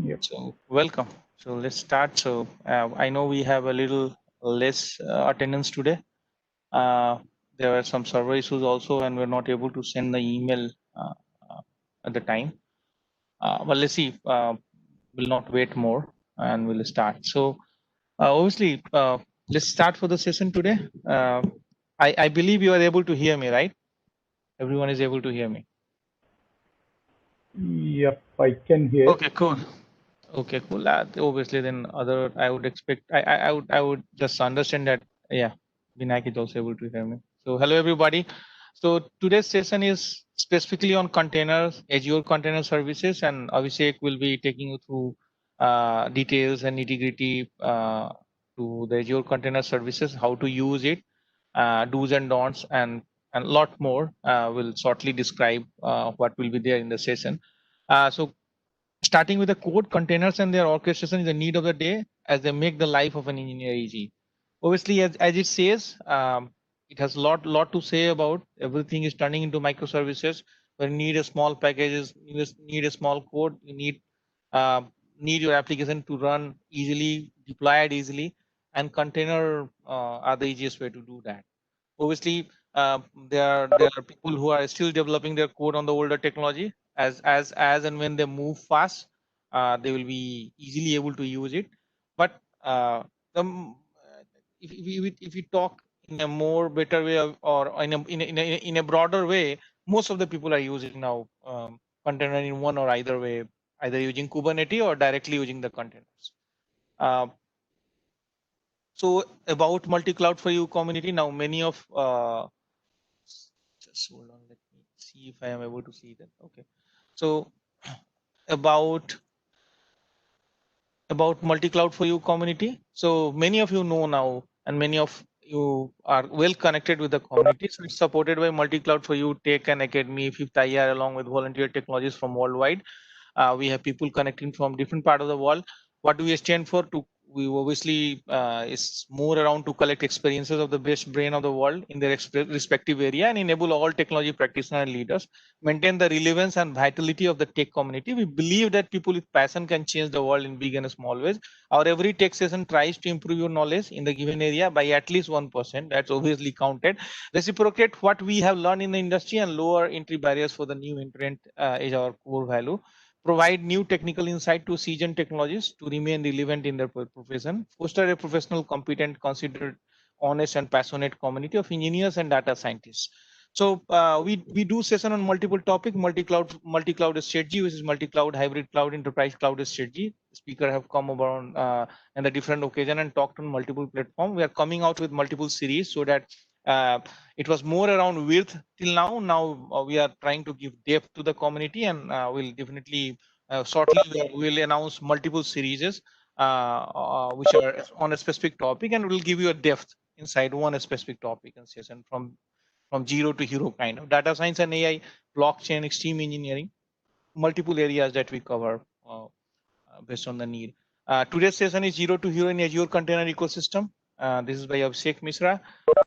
Yep. So welcome. So let's start. So I know we have a little less attendance today. Uh, there were some server issues also, and we're not able to send the email uh, uh, at the time. But let's see. We'll not wait more, and we'll start. So obviously, let's start for the session today. I believe you are able to hear me, right? Everyone is able to hear me. Yep, I can hear. Okay, cool. Okay, cool. Obviously, then other I would expect I would just understand that yeah, Vinayak is also able to hear me. So hello everybody. So today's session is specifically on containers, Azure Container Services, and Abhishek will be taking you through details and nitty gritty to the Azure Container Services, how to use it, do's and don'ts, and a lot more. Will shortly describe what will be there in the session. So starting with the code, containers and their orchestration is the need of the day as they make the life of an engineer easy. Obviously, as it says, it has lot to say about everything is turning into microservices. When you need a small packages, you just need a small code, you uh, need your application to run easily, deploy it easily, and container are the easiest way to do that. Obviously, there are people who are still developing their code on the older technology. As and when they move fast, they will be easily able to use it. But if we talk in a more better way or in a broader way, most of the people are using now container in one or either way, either using Kubernetes or directly using the containers. Uh, so about multi-cloud for you community, now many of just hold on, let me see if I am able to see that. Okay. So about multi-cloud for you community. So many of you know now, and many of you are well connected with the community. So it's supported by multi-cloud for you, Tech and Academy, Fifth IR, along with volunteer technologies from worldwide. We have people connecting from different part of the world. What do we stand for? To we obviously is more around to collect experiences of the best brain of the world in their respective area and enable all technology practitioners and leaders maintain the relevance and vitality of the tech community. We believe that people with passion can change the world in big and small ways. Our every tech session tries to improve your knowledge in the given area by at least 1%. That's obviously counted. Reciprocate what we have learned in the industry and lower entry barriers for the new entrant is our core value. Provide new technical insight to seasoned technologists to remain relevant in their profession. Foster a professional, competent, considered, honest, and passionate community of engineers and data scientists. So we do session on multiple topic, multi-cloud strategy, which is multi-cloud, hybrid cloud, enterprise cloud strategy. Speaker have come around in the different occasion and talked on multiple platform. We are coming out with multiple series so that uh, it was more around width till now. Now we are trying to give depth to the community, and we'll definitely shortly we'll announce multiple series which are on a specific topic, and we'll give you a depth inside one specific topic and session from zero to hero kind of data science and AI, blockchain, extreme engineering, multiple areas that we cover based on the need. Today's session is zero to hero in Azure container ecosystem. This is by Abhishek Mishra.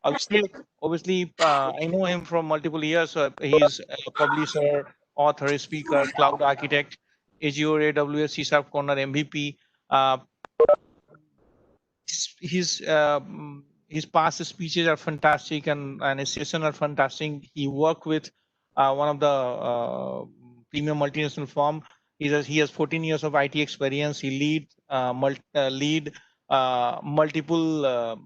Abhishek, obviously, I know him from multiple years. He's a publisher, author, speaker, cloud architect, Azure, AWS, C Sharp Corner MVP. Uh, his past speeches are fantastic and his sessions are fantastic. He worked with one of the premium multinational firm. He has 14 years of IT experience. He lead multiple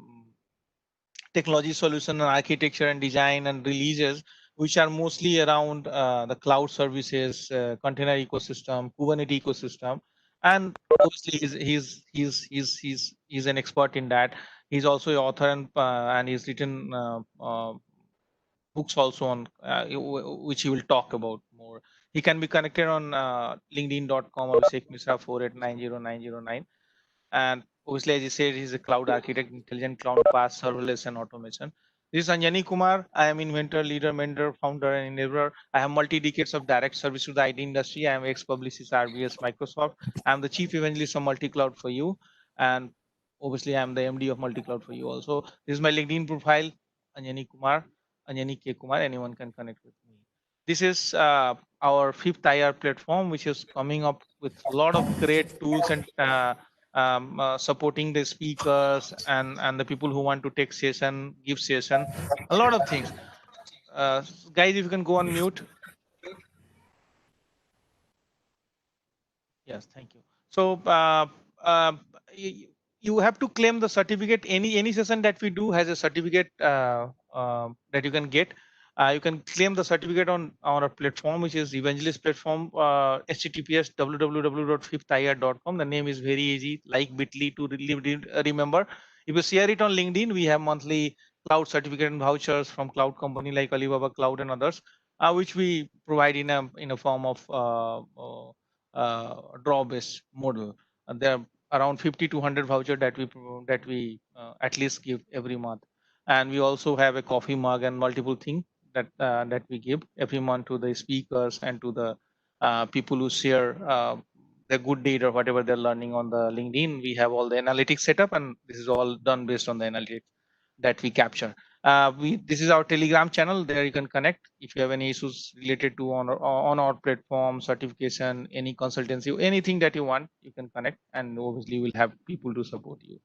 technology solution and architecture and design and releases which are mostly around the cloud services, container ecosystem, Kubernetes ecosystem, and obviously he's an expert in that. He's also an author and he's written books also on which he will talk about more. He can be connected on linkedin.com or Abhishek Mishra 48909009. And obviously, as you said, he's a cloud architect, intelligent cloud path, serverless, and automation. This is Anjani Kumar. I am inventor, leader, mentor, founder, and enabler. I have multi decades of direct service to the IT industry. I am ex-publicist, RBS, Microsoft. I am the chief evangelist of multi-cloud for you, and obviously, I am the MD of multi-cloud for you. Also, this is my LinkedIn profile, Anjani Kumar, Anjani K Kumar. Anyone can connect with me. This is our fifth IR platform, which is coming up with a lot of great tools and supporting the speakers and the people who want to take session, give session, a lot of things. Guys, if you can go on mute. Yes, thank you. So you have to claim the certificate. Any session that we do has a certificate that you can get. You can claim the certificate on our platform, which is Evangelist platform, https www.fifthir.com. The name is very easy, like Bitly to remember. If you share it on LinkedIn, we have monthly cloud certificate and vouchers from cloud company like Alibaba Cloud and others, which we provide in a form of draw-based model. And there are around 50 to 100 voucher that we at least give every month. And we also have a coffee mug and multiple things that we give every month to the speakers and to the people who share their good deed or whatever they're learning on the LinkedIn. We have all the analytics set up, and this is all done based on the analytics that we capture. This is our Telegram channel. There you can connect if you have any issues related to on our platform, certification, any consultancy, anything that you want, you can connect, and obviously we'll have people to support you.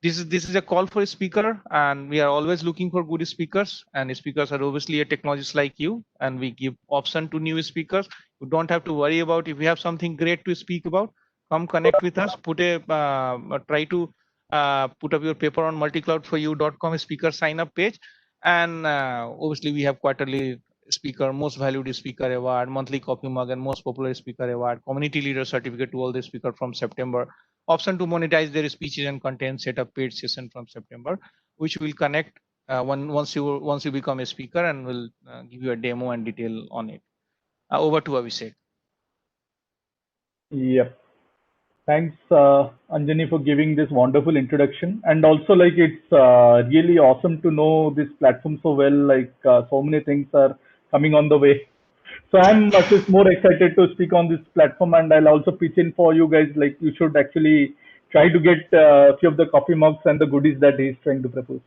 This is a call for a speaker, and we are always looking for good speakers, and speakers are obviously a technologist like you, and we give option to new speakers. You don't have to worry about if you have something great to speak about. Come connect with us. Try to put up your paper on multicloudforyou.com speaker sign up page, and obviously we have quarterly speaker, most valued speaker award, monthly coffee mug, and most popular speaker award, community leader certificate to all the speaker from September, option to monetize their speeches and content, set up paid session from September, which will connect once you become a speaker, and will give you a demo and detail on it. Over to Abhishek. Yep. Thanks, Anjani, for giving this wonderful introduction. And also, like, it's really awesome to know this platform so well. Like, so many things are coming on the way. So I'm just more excited to speak on this platform, and I'll also pitch in for you guys. Like, you should actually try to get a few of the coffee mugs and the goodies that he's trying to propose.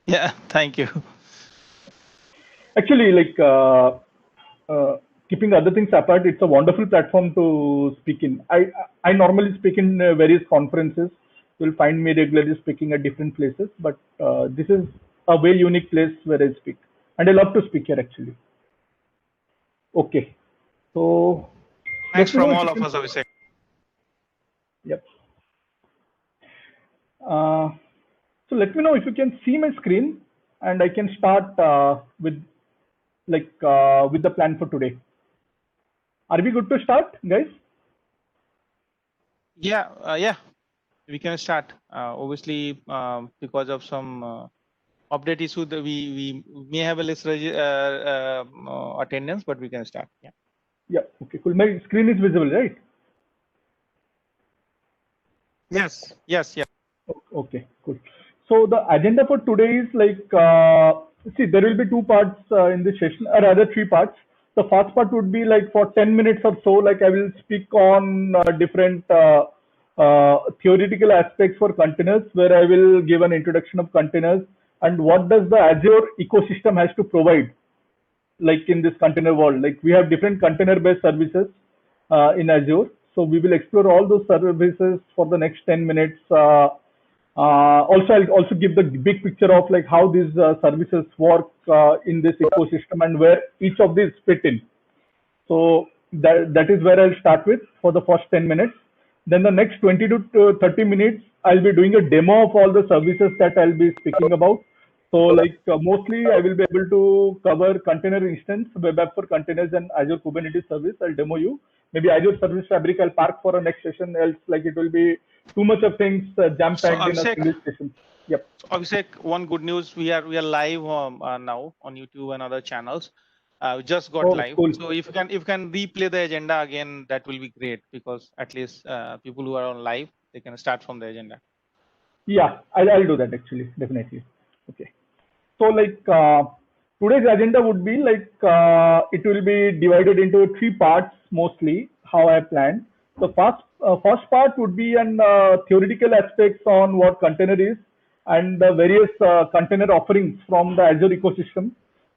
Yeah, thank you. Actually, like, keeping other things apart, it's a wonderful platform to speak in. I normally speak in various conferences. You'll find me regularly speaking at different places, but this is a very unique place where I speak, and I love to speak here actually. Okay, so Thanks from all of us, Abhishek. Yep. So let me know if you can see my screen, and I can start with the plan for today. Are we good to start, guys? Yeah, we can start. Obviously, because of some update issue, that we may have a less attendance, but we can start. Yeah. Yeah. Okay. Cool. My screen is visible, right? Yes. Okay. Cool. So the agenda for today is like, see, there will be two parts in this session, or rather three parts. The first part would be like for 10 minutes or so, like I will speak on different theoretical aspects for containers, where I will give an introduction of containers and what does the Azure ecosystem has to provide, like in this container world. Like, we have different container-based services in Azure. So we will explore all those services for the next 10 minutes. Also, I'll also give the big picture of like how these services work in this ecosystem and where each of these fit in. So that is where I'll start with for the first 10 minutes. Then the next 20 to 30 minutes, I'll be doing a demo of all the services that I'll be speaking about. So like mostly I will be able to cover container instance, web app for containers, and Azure Kubernetes service. I'll demo you. Maybe Azure Service Fabric I'll park for a next session, else like it will be too much of things jam packed in a single session. Yep. Abhishek, one good news: we are live now on YouTube and other channels. We just got live. Cool. So if you can replay the agenda again, that will be great, because at least people who are on live, they can start from the agenda. Yeah, I'll do that actually, definitely. Okay. So like today's agenda would be like it will be divided into three parts mostly, how I planned. The first part would be an theoretical aspects on what container is and the various container offerings from the Azure ecosystem.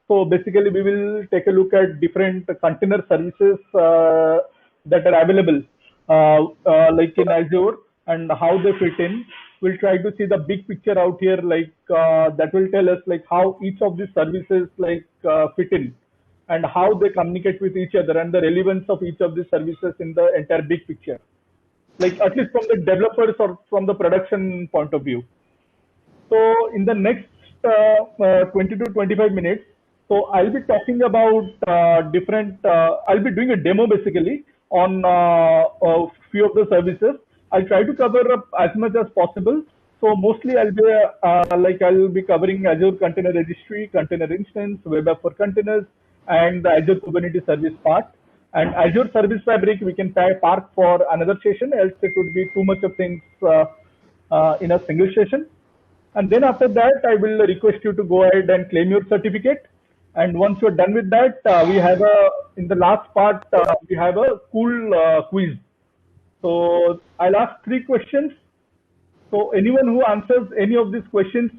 So basically, we will take a look at different container services that are available, like in Azure, and how they fit in. We'll try to see the big picture out here, like that will tell us like how each of these services like fit in, and how they communicate with each other, and the relevance of each of these services in the entire big picture, like at least from the developers or from the production point of view. So in the next 20 to 25 minutes, so I'll be talking about I'll be doing a demo basically on a few of the services. I'll try to cover up as much as possible. So mostly I'll be covering Azure Container Registry, Container Instance, Web App for Containers, and the Azure Kubernetes Service part. And Azure Service Fabric we can park for another session, else it would be too much of things in a single session. And then after that, I will request you to go ahead and claim your certificate. And once you're done with that, in the last part, we have a cool quiz. So I'll ask 3 questions. So anyone who answers any of these questions,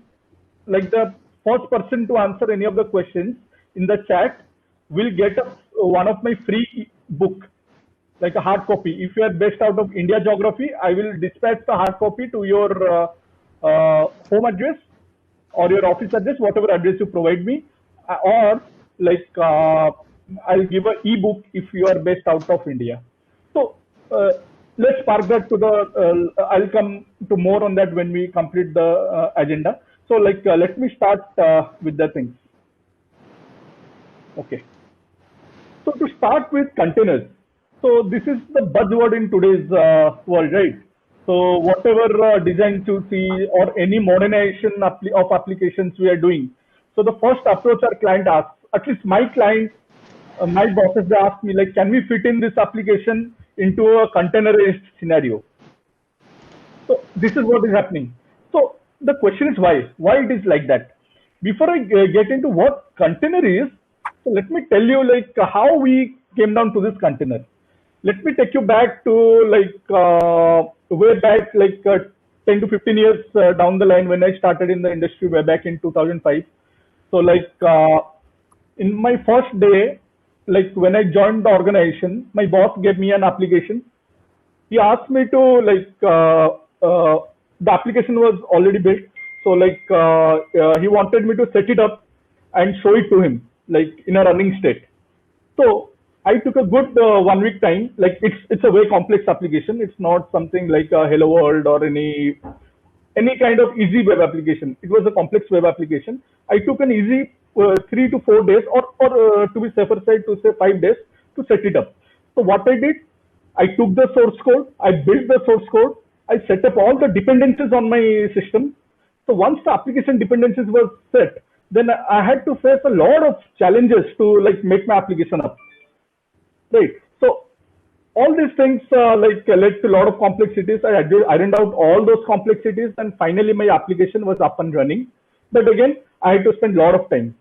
like the first person to answer any of the questions in the chat, will get one of my free book, like a hard copy. If you are based out of India Geography, I will dispatch the hard copy to your home address or your office address, whatever address you provide me, or like I'll give an e-book if you are based out of India. So let's park that to the. I'll come to more on that when we complete the agenda. So like let me start with the things. Okay. So to start with containers. So this is the buzzword in today's world, right? So whatever designs you see or any modernization of applications we are doing. So the first approach our client asks, at least my client, my bosses, they ask me like, can we fit in this application into a containerized scenario? So this is what is happening. So the question is why? Why it is like that? Before I get into what container is, so let me tell you like how we came down to this container. Let me take you back to like way back like 10 to 15 years down the line when I started in the industry way back in 2005. So like in my first day, like when I joined the organization, my boss gave me an application. He asked me to like the application was already built. So like he wanted me to set it up and show it to him like in a running state. So I took a good 1 week time. Like it's a very complex application. It's not something like a Hello World or any kind of easy web application. It was a complex web application. I took an easy 3 to 4 days, or to be safer side, to say 5 days to set it up. So what I did, I took the source code, I built the source code, I set up all the dependencies on my system. So once the application dependencies were set, then I had to face a lot of challenges to like make my application up. Right. So all these things like led to a lot of complexities. I ironed out all those complexities, and finally my application was up and running. But again, I had to spend a lot of time.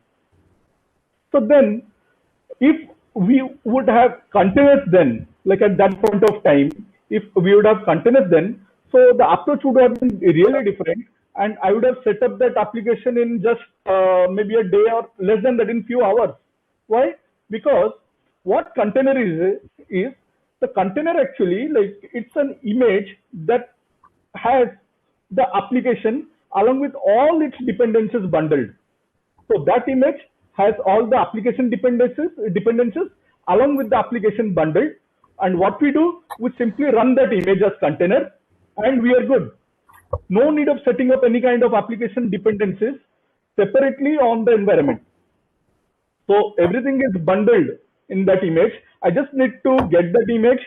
So then, if we would have containers then, like at that point of time, if we would have containers then, so the approach would have been really different, and I would have set up that application in just maybe a day or less than that, in few hours. Why? Because what container is the container actually like it's an image that has the application along with all its dependencies bundled. So that image has all the application dependencies along with the application bundled. And what we do, we simply run that image as container, and we are good. No need of setting up any kind of application dependencies separately on the environment. So everything is bundled in that image. I just need to get that image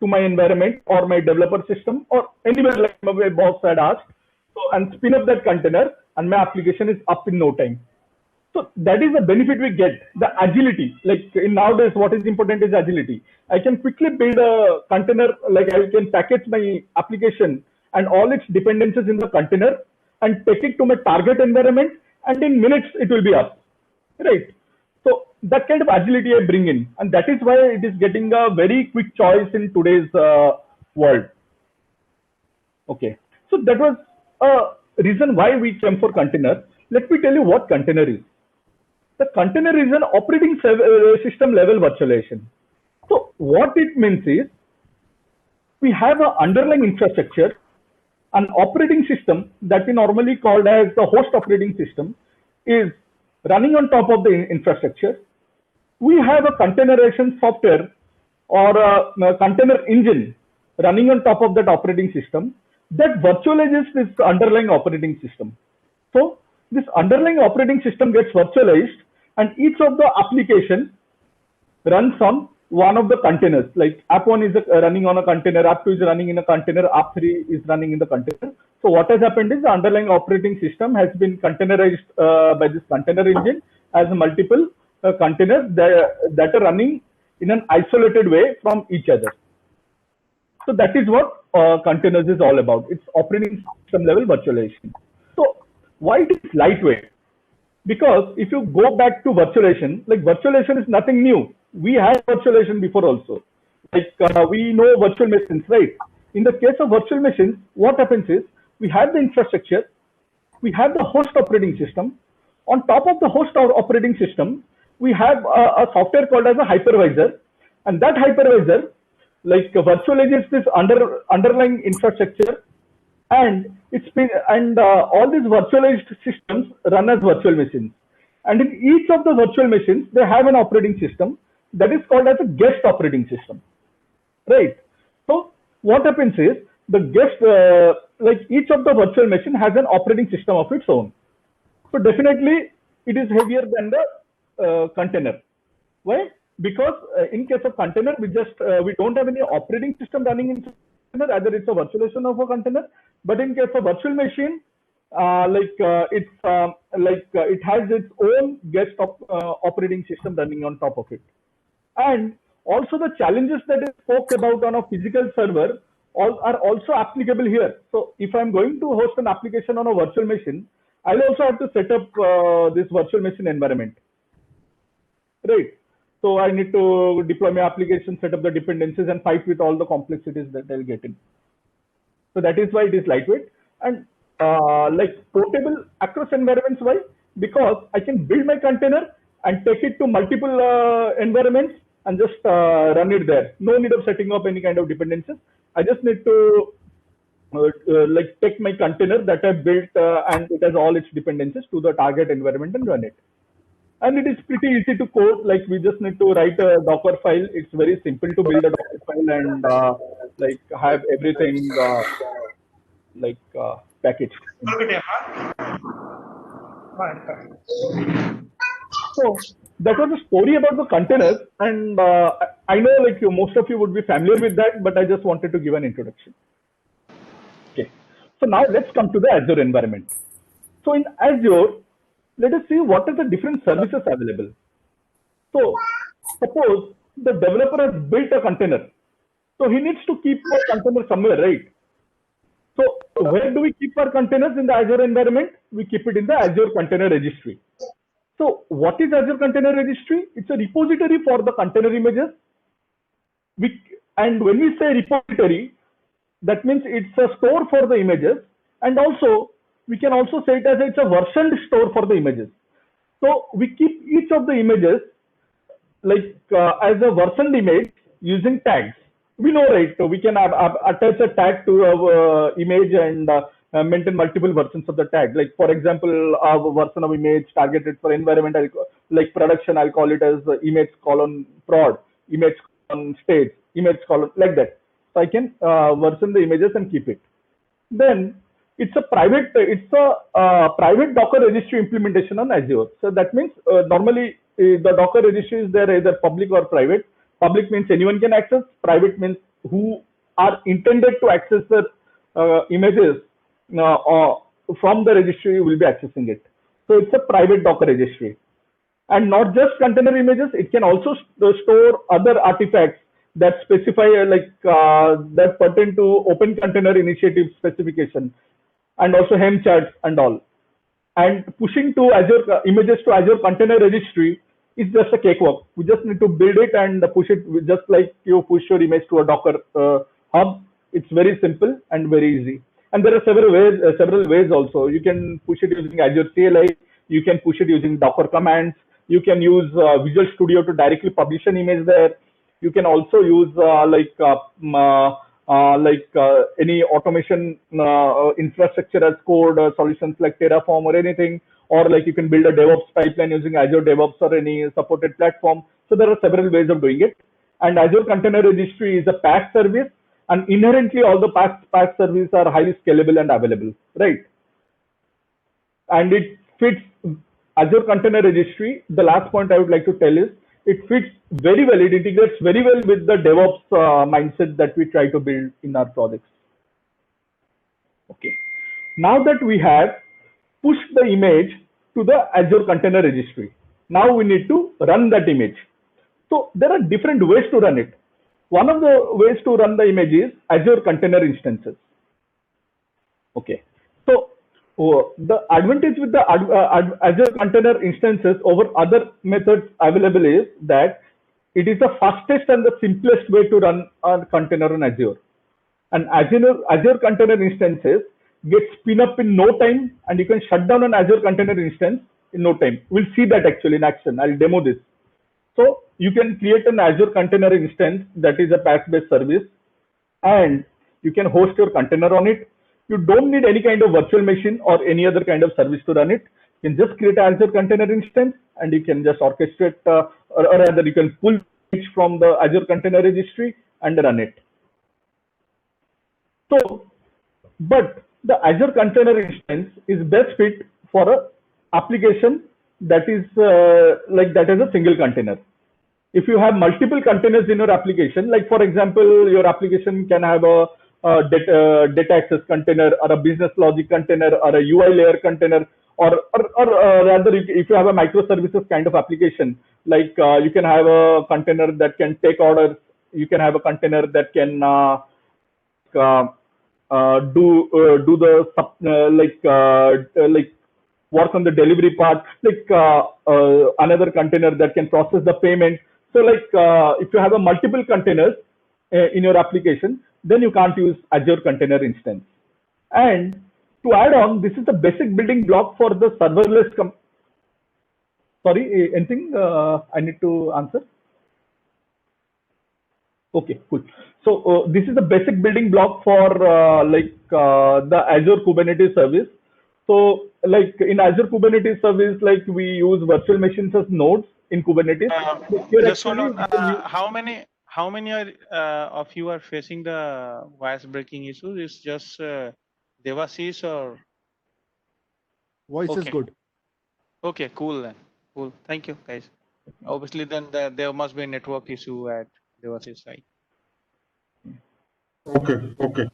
to my environment or my developer system or anywhere like my boss had asked. So, and spin up that container, and my application is up in no time. So that is the benefit we get, the agility. Like in nowadays, what is important is agility. I can quickly build a container, like I can package my application and all its dependencies in the container and take it to my target environment, and in minutes it will be up, right? So that kind of agility I bring in, and that is why it is getting a very quick choice in today's world. Okay, so that was a reason why we came for container. Let me tell you what container is. The container is an operating system level virtualization. So what it means is, we have an underlying infrastructure, an operating system that we normally called as the host operating system is running on top of the infrastructure. We have a containerization software or a container engine running on top of that operating system that virtualizes this underlying operating system. So this underlying operating system gets virtualized, and each of the application runs on one of the containers. Like app1 is running on a container, app2 is running in a container, app3 is running in the container. So what has happened is the underlying operating system has been containerized by this container engine as multiple containers that are running in an isolated way from each other. So that is what containers is all about. It's operating system level virtualization. So why it is lightweight? Because if you go back to virtualization, like virtualization is nothing new. We had virtualization before also. Like we know virtual machines, right? In the case of virtual machines, what happens is we have the infrastructure, we have the host operating system. On top of the host operating system, we have a software called as a hypervisor, and that hypervisor like virtualizes this underlying infrastructure, and all these virtualized systems run as virtual machines. And in each of the virtual machines, they have an operating system that is called as a guest operating system, right? So what happens is the guest, like each of the virtual machine has an operating system of its own. So definitely it is heavier than the container. Why? Because in case of container, we don't have any operating system running in container. Either it's a virtualization of a container, but in case of virtual machine, it has its own guest operating system running on top of it. And also the challenges that I spoke about on a physical server are also applicable here. So if I'm going to host an application on a virtual machine, I'll also have to set up this virtual machine environment, right? So I need to deploy my application, set up the dependencies, and fight with all the complexities that I'll get in. So that is why it is lightweight and like portable across environments. Why? Because I can build my container and take it to multiple environments and just run it there. No need of setting up any kind of dependencies. I just need to like take my container that I built and it has all its dependencies to the target environment and run it. And it is pretty easy to code. Like we just need to write a Docker file. It's very simple to build a Docker file and like have everything packaged. So that was a story about the containers, and I know like most of you would be familiar with that, but I just wanted to give an introduction. Okay, so now let's come to the Azure environment. So in Azure, let us see what are the different services available. So suppose the developer has built a container, so he needs to keep a container somewhere, right? So where do we keep our containers in the Azure environment? We keep it in the Azure Container Registry. So what is Azure Container Registry? It's a repository for the container images. And when we say repository, that means it's a store for the images, and also we can also say it as it's a versioned store for the images. So we keep each of the images like as a versioned image using tags. We know, right? So we can attach a tag to our image and maintain multiple versions of the tag. Like for example, our version of image targeted for environment, like production, I'll call it as image colon prod, image colon stage, image colon, like that. So I can version the images and keep it. Then it's a private Docker registry implementation on Azure. So that means normally the Docker registry is there either public or private. Public means anyone can access. Private means who are intended to access the images from the registry will be accessing it. So it's a private Docker registry. And not just container images, it can also store other artifacts that specify that pertain to Open Container Initiative specification, and also Helm charts and all. And pushing to Azure images to Azure Container Registry is just a cakewalk. We just need to build it and push it just like you push your image to a Docker hub. It's very simple and very easy. And there are several ways also. You can push it using Azure CLI. You can push it using Docker commands. You can use Visual Studio to directly publish an image there. You can also use any automation infrastructure as code solutions like Terraform or anything, or like you can build a DevOps pipeline using Azure DevOps or any supported platform. So there are several ways of doing it. And Azure Container Registry is a PaaS service, and inherently all the PaaS services are highly scalable and available, right? And it fits Azure Container Registry. The last point I would like to tell is it fits very well. It integrates very well with the DevOps mindset that we try to build in our projects. Okay. Now that we have pushed the image to the Azure Container Registry, now we need to run that image. So there are different ways to run it. One of the ways to run the image is Azure Container Instances. Okay. So the advantage with the Azure Container Instances over other methods available is that it is the fastest and the simplest way to run a container on Azure. And Azure Container Instances get spin up in no time, and you can shut down an Azure Container Instance in no time. We'll see that actually in action. I'll demo this. So you can create an Azure Container Instance that is a PaaS-based service, and you can host your container on it. You don't need any kind of virtual machine or any other kind of service to run it. You can just create an Azure Container Instance, and you can just orchestrate, or rather you can pull it from the Azure Container Registry and run it. So, but the Azure Container Instance is best fit for a application that is that as a single container. If you have multiple containers in your application, like for example, your application can have a data access container or a business logic container or a UI layer container, or rather if you have a microservices kind of application, like you can have a container that can take orders, you can have a container that can do the work on the delivery part, like another container that can process the payment. So like if you have a multiple containers in your application, then you can't use Azure Container Instance. And to add on, this is the basic building block for the serverless. Sorry, anything I need to answer? Okay, cool. So this is the basic building block for the Azure Kubernetes service. So like in Azure Kubernetes service, like we use virtual machines as nodes in Kubernetes. Just hold on. How many of you are facing the voice breaking issue? Is just Devashish or? Voice is good. Okay, cool then. Cool. Thank you, guys. Obviously, then there must be a network issue at Devashish's side. Okay.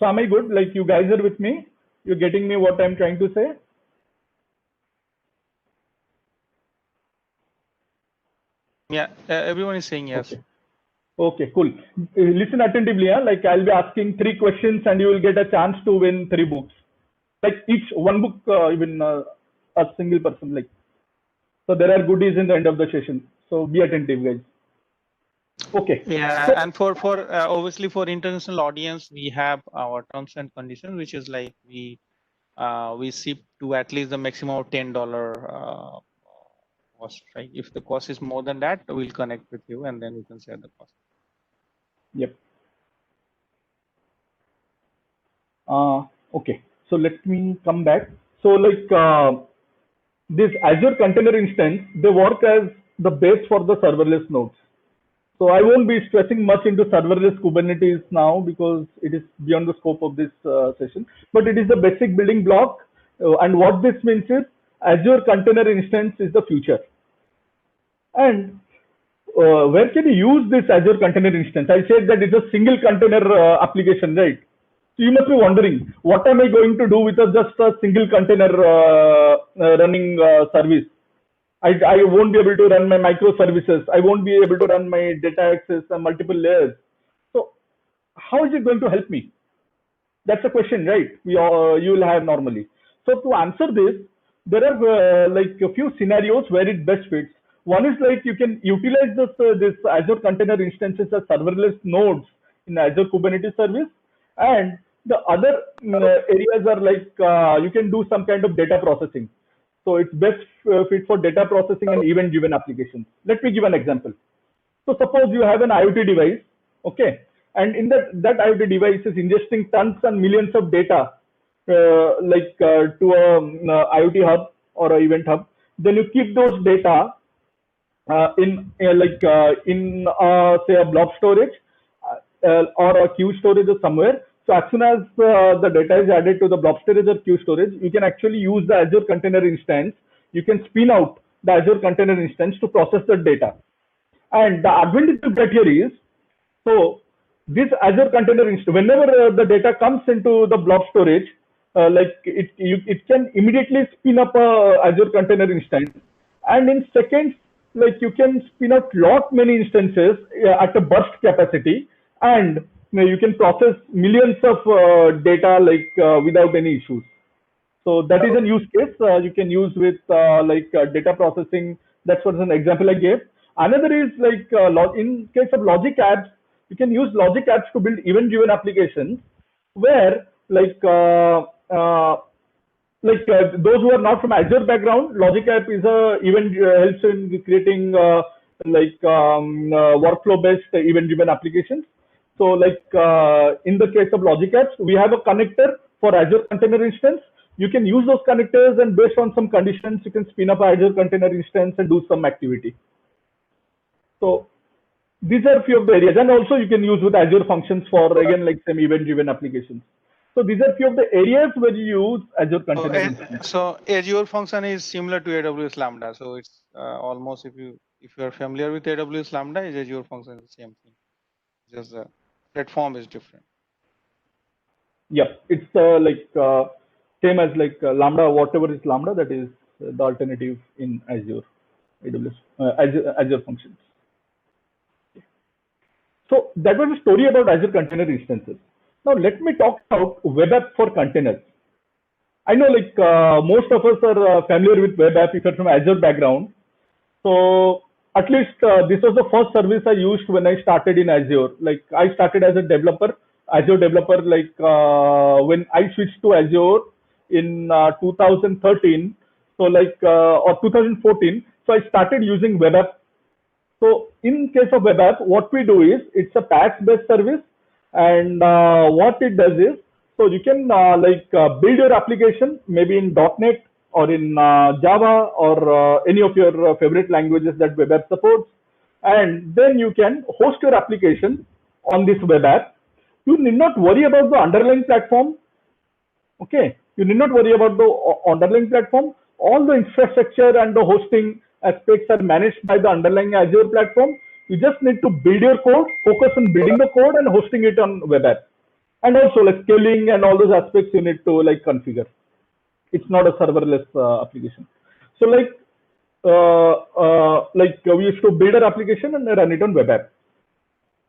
So am I good? Like you guys are with me? You're getting me what I'm trying to say? Yeah, everyone is saying yes. Okay, cool. Listen attentively. Like I'll be asking 3 questions and you will get a chance to win 3 books. Like each one book, even a single person. Like so, there are goodies in the end of the session. So be attentive, guys. Okay. Yeah, so, and for obviously for international audience, we have our terms and conditions, which is like we ship to at least the maximum of $10 cost, right? If the cost is more than that, we'll connect with you and then we can share the cost. Yep. Okay. So let me come back. So like this Azure Container Instance, they work as the base for the serverless nodes. So I won't be stressing much into serverless Kubernetes now because it is beyond the scope of this session, but it is the basic building block. And what this means is Azure Container Instance is the future. And where can you use this Azure Container Instance? I said that it's a single container application, right? So you must be wondering, what am I going to do with just a single container running service? I won't be able to run my microservices. I won't be able to run my data access and multiple layers. So how is it going to help me? That's a question, right? You will have normally. So to answer this, there are like a few scenarios where it best fits. One is like you can utilize this Azure Container Instances as serverless nodes in Azure Kubernetes service, and the other areas are like you can do some kind of data processing. So it's best fit for data processing and event-driven applications. Let me give an example. So suppose you have an IoT device, okay, and in that IoT device is ingesting tons and millions of data, to a IoT hub or a event hub. Then you keep those data in say a blob storage or a queue storage or somewhere. So as soon as the data is added to the blob storage or queue storage, you can actually use the Azure Container Instance. You can spin out the Azure Container Instance to process the data. And the advantage you get here is, so this Azure Container Instance, whenever the data comes into the blob storage, it can immediately spin up a Azure Container Instance, and in seconds, you can spin up many instances at a burst capacity, and you can process millions of data without any issues. So that is a use case you can use with data processing. That's what an example I gave. Another is in case of logic apps, you can use logic apps to build event-driven applications where those who are not from Azure background, logic app is helps in creating workflow-based event-driven applications. So in the case of logic apps, we have a connector for Azure Container Instance. You can use those connectors, and based on some conditions, you can spin up an Azure Container Instance and do some activity. So these are a few of the areas, and also you can use with Azure Functions for again some event-driven applications. So these are a few of the areas where you use Azure Container Instance. So Azure Function is similar to AWS Lambda. So it's almost, if you are familiar with AWS Lambda, Azure Function is the same thing. Just the platform is different. Yeah, it's same as Lambda. Whatever is Lambda, that is the alternative in Azure, Azure Functions. So that was a story about Azure Container Instances. Now let me talk about web app for containers. I know most of us are familiar with web app if you're from Azure background. So at least this was the first service I used when I started in Azure. I started as a developer, Azure developer, when I switched to Azure in 2013. So or 2014. So I started using web app. So in case of web app, what we do is it's a PaaS-based service, and what it does is, so you can build your application maybe in .NET or in Java or any of your favorite languages that web app supports, and then you can host your application on this web app. You need not worry about the underlying platform. Okay, you need not worry about the underlying platform. All the infrastructure and the hosting aspects are managed by the underlying Azure platform. You just need to build your code, focus on building the code and hosting it on web app. And also scaling and all those aspects you need to configure. It's not a serverless application. So we used to build our application and run it on web app.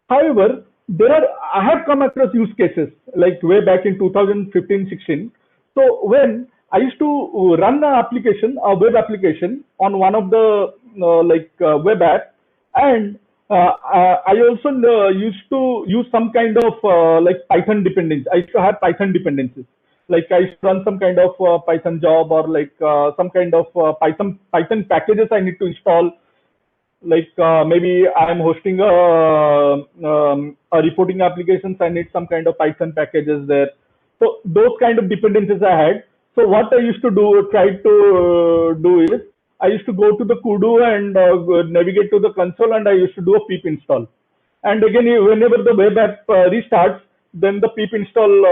However, I have come across use cases way back in 2015-16. So when I used to run an application, a web application on one of the web app, and I also used to use some kind of Python dependency. I used to have Python dependencies. I used to run some kind of Python job or some kind of Python packages I need to install. Maybe I'm hosting a reporting applications. I need some kind of Python packages there. So those kind of dependencies I had. So what I used to try to do is, I used to go to the Kudu and navigate to the console, and I used to do a pip install. And again, whenever the web app restarts, then the pip install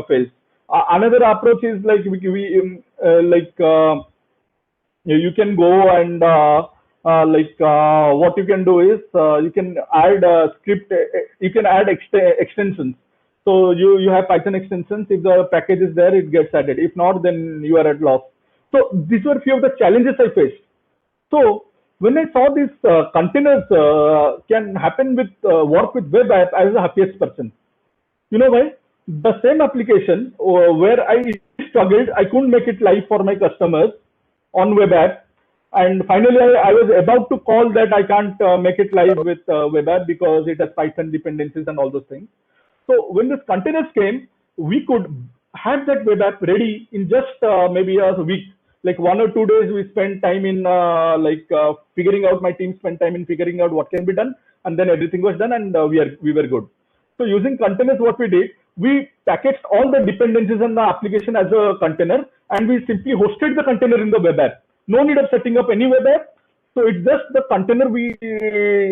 fails. Another approach is you can go and what you can do is you can add a script. You can add extensions. So you have Python extensions. If the package is there, it gets added. If not, then you are at loss. So these were a few of the challenges I faced. So when I saw these containers can happen with work with web app, I was the happiest person. You know why? The same application where I struggled, I couldn't make it live for my customers on web app. And finally, I was about to call that I can't make it live with web app because it has Python dependencies and all those things. So when this containers came, we could have that web app ready in just maybe a week. Like 1 or 2 days, we spend time in figuring out. My team spent time in figuring out what can be done, and then everything was done, and we were good. So using containers, what we did, we packaged all the dependencies on the application as a container, and we simply hosted the container in the web app. No need of setting up any web app. So it's just the container. We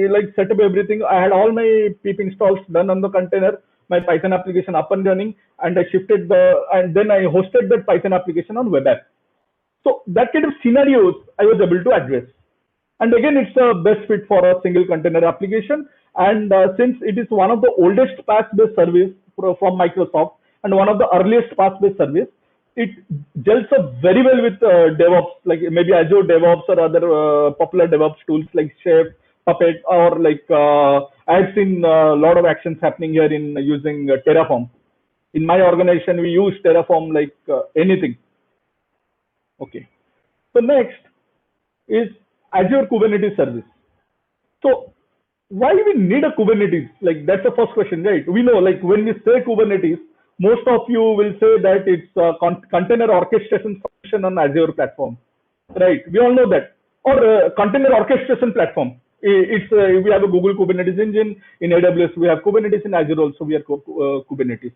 like set up everything. I had all my pip installs done on the container, my Python application up and running, and and then I hosted that Python application on web app. So that kind of scenarios I was able to address. And again, it's a best fit for a single container application. And since it is one of the oldest PaaS-based service from Microsoft and one of the earliest PaaS-based service, it gels up very well with DevOps, like maybe Azure DevOps or other popular DevOps tools like Chef, Puppet, or like I've seen a lot of actions happening here in using Terraform. In my organization, we use Terraform like anything. Okay. So next is Azure Kubernetes service. So why we need a Kubernetes? Like that's the first question, right? We know like when we say Kubernetes, most of you will say that it's a container orchestration function on Azure platform, right? We all know that. Or container orchestration platform. We have a Google Kubernetes engine. In AWS, we have Kubernetes. In Azure also, we have Kubernetes.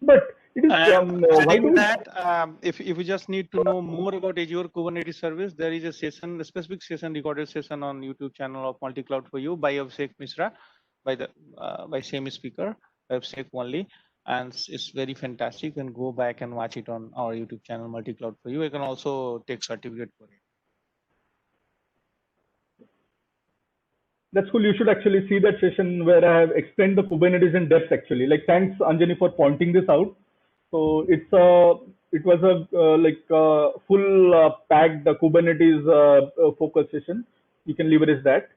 But it is adding that, if you just need to know more about Azure Kubernetes service, there is a session, a specific session, recorded session on YouTube channel of Multi-Cloud for You by Abhishek Mishra, by same speaker, Abhishek only, and it's very fantastic. You can go back and watch it on our YouTube channel, Multi-Cloud for You. You can also take certificate for it. That's cool. You should actually see that session where I have explained the Kubernetes in depth actually. Like thanks Anjani for pointing this out. So it was a full packed Kubernetes focus session. You can leverage that.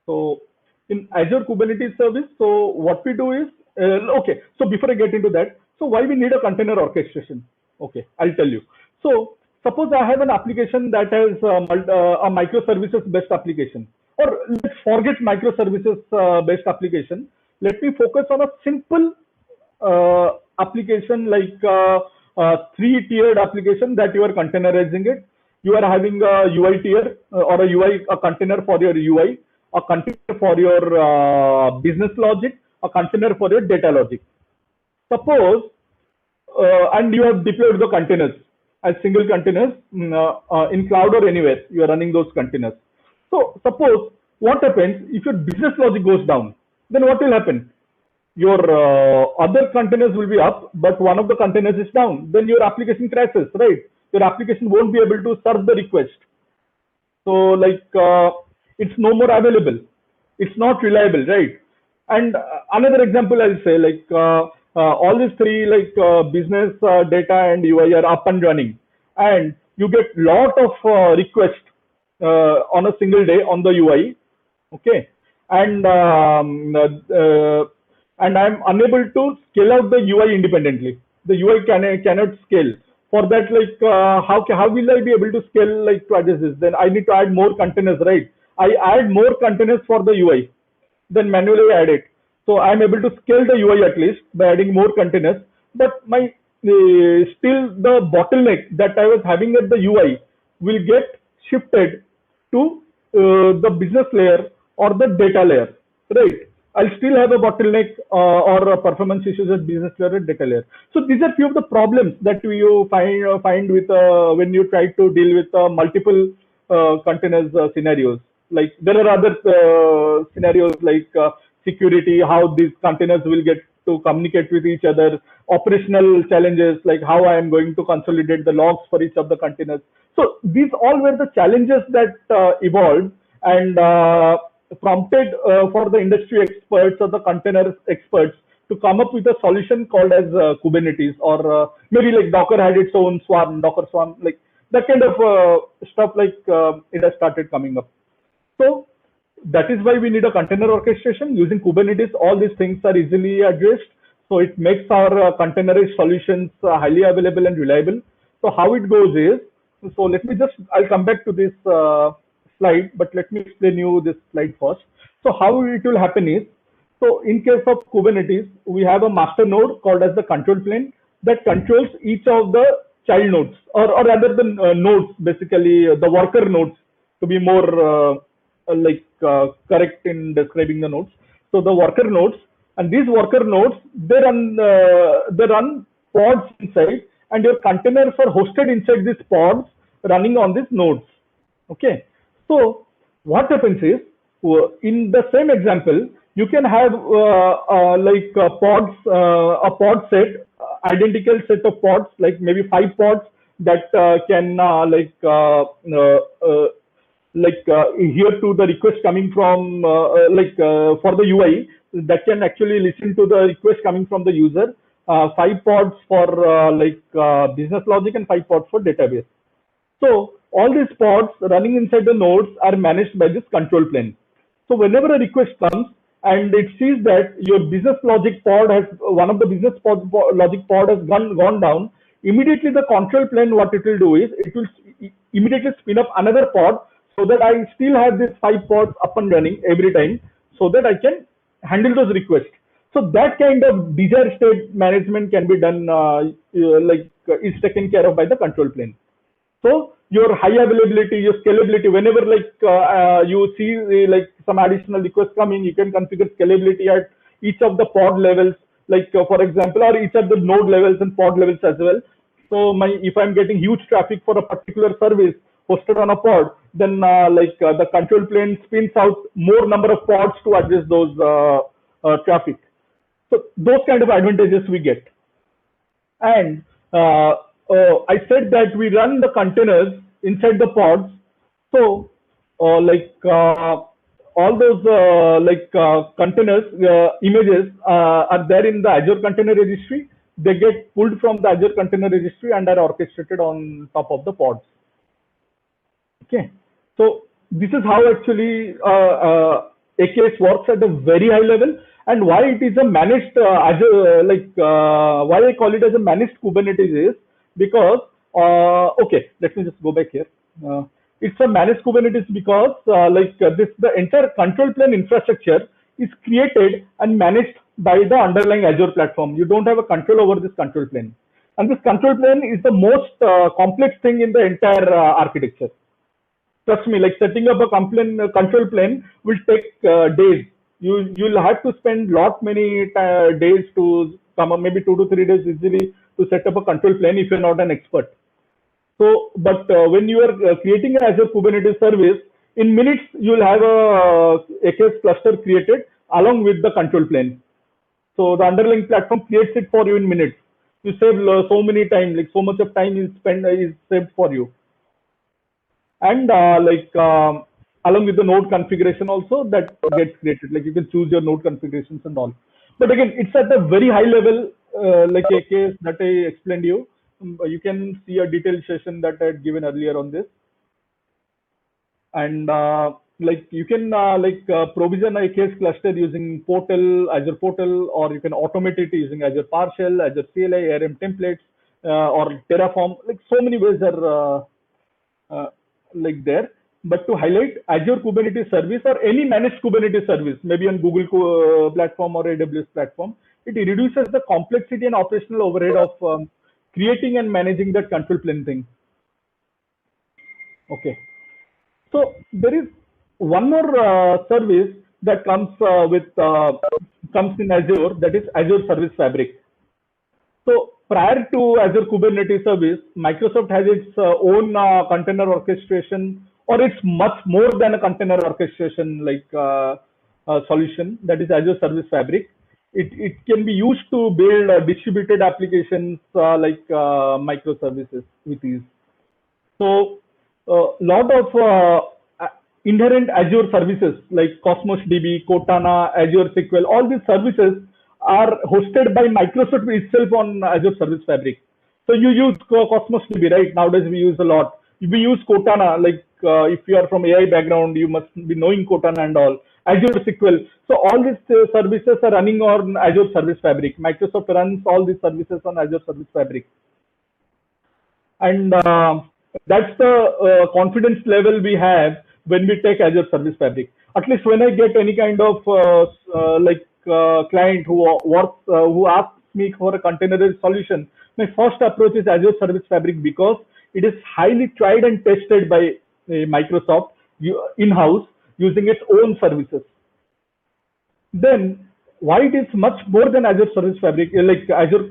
So in Azure Kubernetes service, so what we do is, okay, so before I get into that, so why we need a container orchestration? Okay, I'll tell you. So suppose I have an application that has a microservices based application. Or let's forget microservices based application. Let me focus on a simple application like three-tiered application that you are containerizing it. You are having a UI tier or a container for your UI, a container for your business logic, a container for your data logic. Suppose, and you have deployed the containers as single containers in cloud or anywhere, you are running those containers. So suppose what happens if your business logic goes down, then what will happen? Your other containers will be up, but one of the containers is down. Then your application crashes, right? Your application won't be able to serve the request. So like it's no more available. It's not reliable, right? And another example I'll say like all these three like business, data and UI are up and running, and you get lot of requests on a single day on the UI, okay, and I'm unable to scale out the UI independently. The UI cannot scale. For that, like how will I be able to scale like to address this? Then I need to add more containers, right? I add more containers for the UI, then manually add it. So I'm able to scale the UI at least by adding more containers. But my still the bottleneck that I was having at the UI will get shifted to the business layer or the data layer, right? I'll still have a bottleneck or a performance issues at business layer and data layer. So these are few of the problems that you find with when you try to deal with multiple containers scenarios. Like there are other scenarios like security, how these containers will get to communicate with each other, operational challenges like how I am going to consolidate the logs for each of the containers. So these all were the challenges that evolved and prompted for the industry experts or the container experts to come up with a solution called as Kubernetes, or maybe like Docker had its own Swarm, Docker Swarm, like that kind of stuff. Like it has started coming up. So that is why we need a container orchestration. Using Kubernetes, all these things are easily addressed. So it makes our containerized solutions highly available and reliable. So how it goes is, so let me just, I'll come back to this slide, but let me explain you this slide first. So how it will happen is, so in case of Kubernetes, we have a master node called as the control plane that controls each of the child nodes, or rather the nodes, basically the worker nodes, to be more correct in describing the nodes. So the worker nodes, and these worker nodes, they run pods inside, and your containers are hosted inside these pods running on these nodes. Okay, so what happens is, in the same example, you can have pods, a pod set, identical set of pods, like maybe 5 pods that can adhere to the request coming from for the UI, that can actually listen to the request coming from the user. 5 pods for business logic and 5 pods for database. So all these pods running inside the nodes are managed by this control plane. So whenever a request comes and it sees that your business logic pod has, one of the business logic pod has gone down, immediately the control plane, what it will do is, it will immediately spin up another pod, so that I still have these 5 pods up and running every time, so that I can handle those requests. So that kind of desired state management can be done, is taken care of by the control plane. So your high availability, your scalability, whenever you see some additional requests coming, you can configure scalability at each of the pod levels, for example, or each of the node levels and pod levels as well. So if I'm getting huge traffic for a particular service hosted on a pod, then the control plane spins out more number of pods to address those traffic. So those kind of advantages we get. And I said that we run the containers inside the pods. So all those containers images are there in the Azure Container Registry. They get pulled from the Azure Container Registry and are orchestrated on top of the pods. Okay, so this is how actually AKS works at a very high level, and why it is a managed Azure, why I call it as a managed Kubernetes is because okay, let me just go back here. It's a managed Kubernetes because the entire control plane infrastructure is created and managed by the underlying Azure platform. You don't have a control over this control plane, and this control plane is the most complex thing in the entire architecture. Trust me, like setting up a control plane will take days. You'll have to spend many days to come up, maybe 2 to 3 days easily to set up a control plane if you're not an expert. So, but when you are creating an Azure Kubernetes service, in minutes you'll have a AKS cluster created along with the control plane. So the underlying platform creates it for you in minutes. You save so many time, so much of time is saved for you. And along with the node configuration also that gets created, you can choose your node configurations and all. But again, it's at a very high level, like AKS that I explained to you. You can see a detailed session that I had given earlier on this. And you can provision a AKS cluster using Portal, Azure Portal, or you can automate it using Azure PowerShell, Azure CLI, ARM templates, or Terraform. So many ways are there. But to highlight Azure Kubernetes service or any managed Kubernetes service, maybe on Google platform or AWS platform, it reduces the complexity and operational overhead of creating and managing that control plane thing. Okay. So there is one more service that comes comes in Azure, that is Azure Service Fabric. So prior to Azure Kubernetes Service, Microsoft has its own container orchestration, or it's much more than a container orchestration solution, that is Azure Service Fabric. It can be used to build distributed applications microservices with ease. So lot of inherent Azure services like Cosmos DB, Cortana, Azure SQL, all these services are hosted by Microsoft itself on Azure Service Fabric. So you use Cosmos DB, right? Nowadays we use a lot. We use Cortana, if you are from AI background, you must be knowing Cortana and all. Azure SQL. So all these services are running on Azure Service Fabric. Microsoft runs all these services on Azure Service Fabric. And that's the confidence level we have when we take Azure Service Fabric. At least when I get any kind of client who asks me for a containerized solution, my first approach is Azure Service Fabric because it is highly tried and tested by Microsoft in-house using its own services. Then why it is much more than Azure Service Fabric, like Azure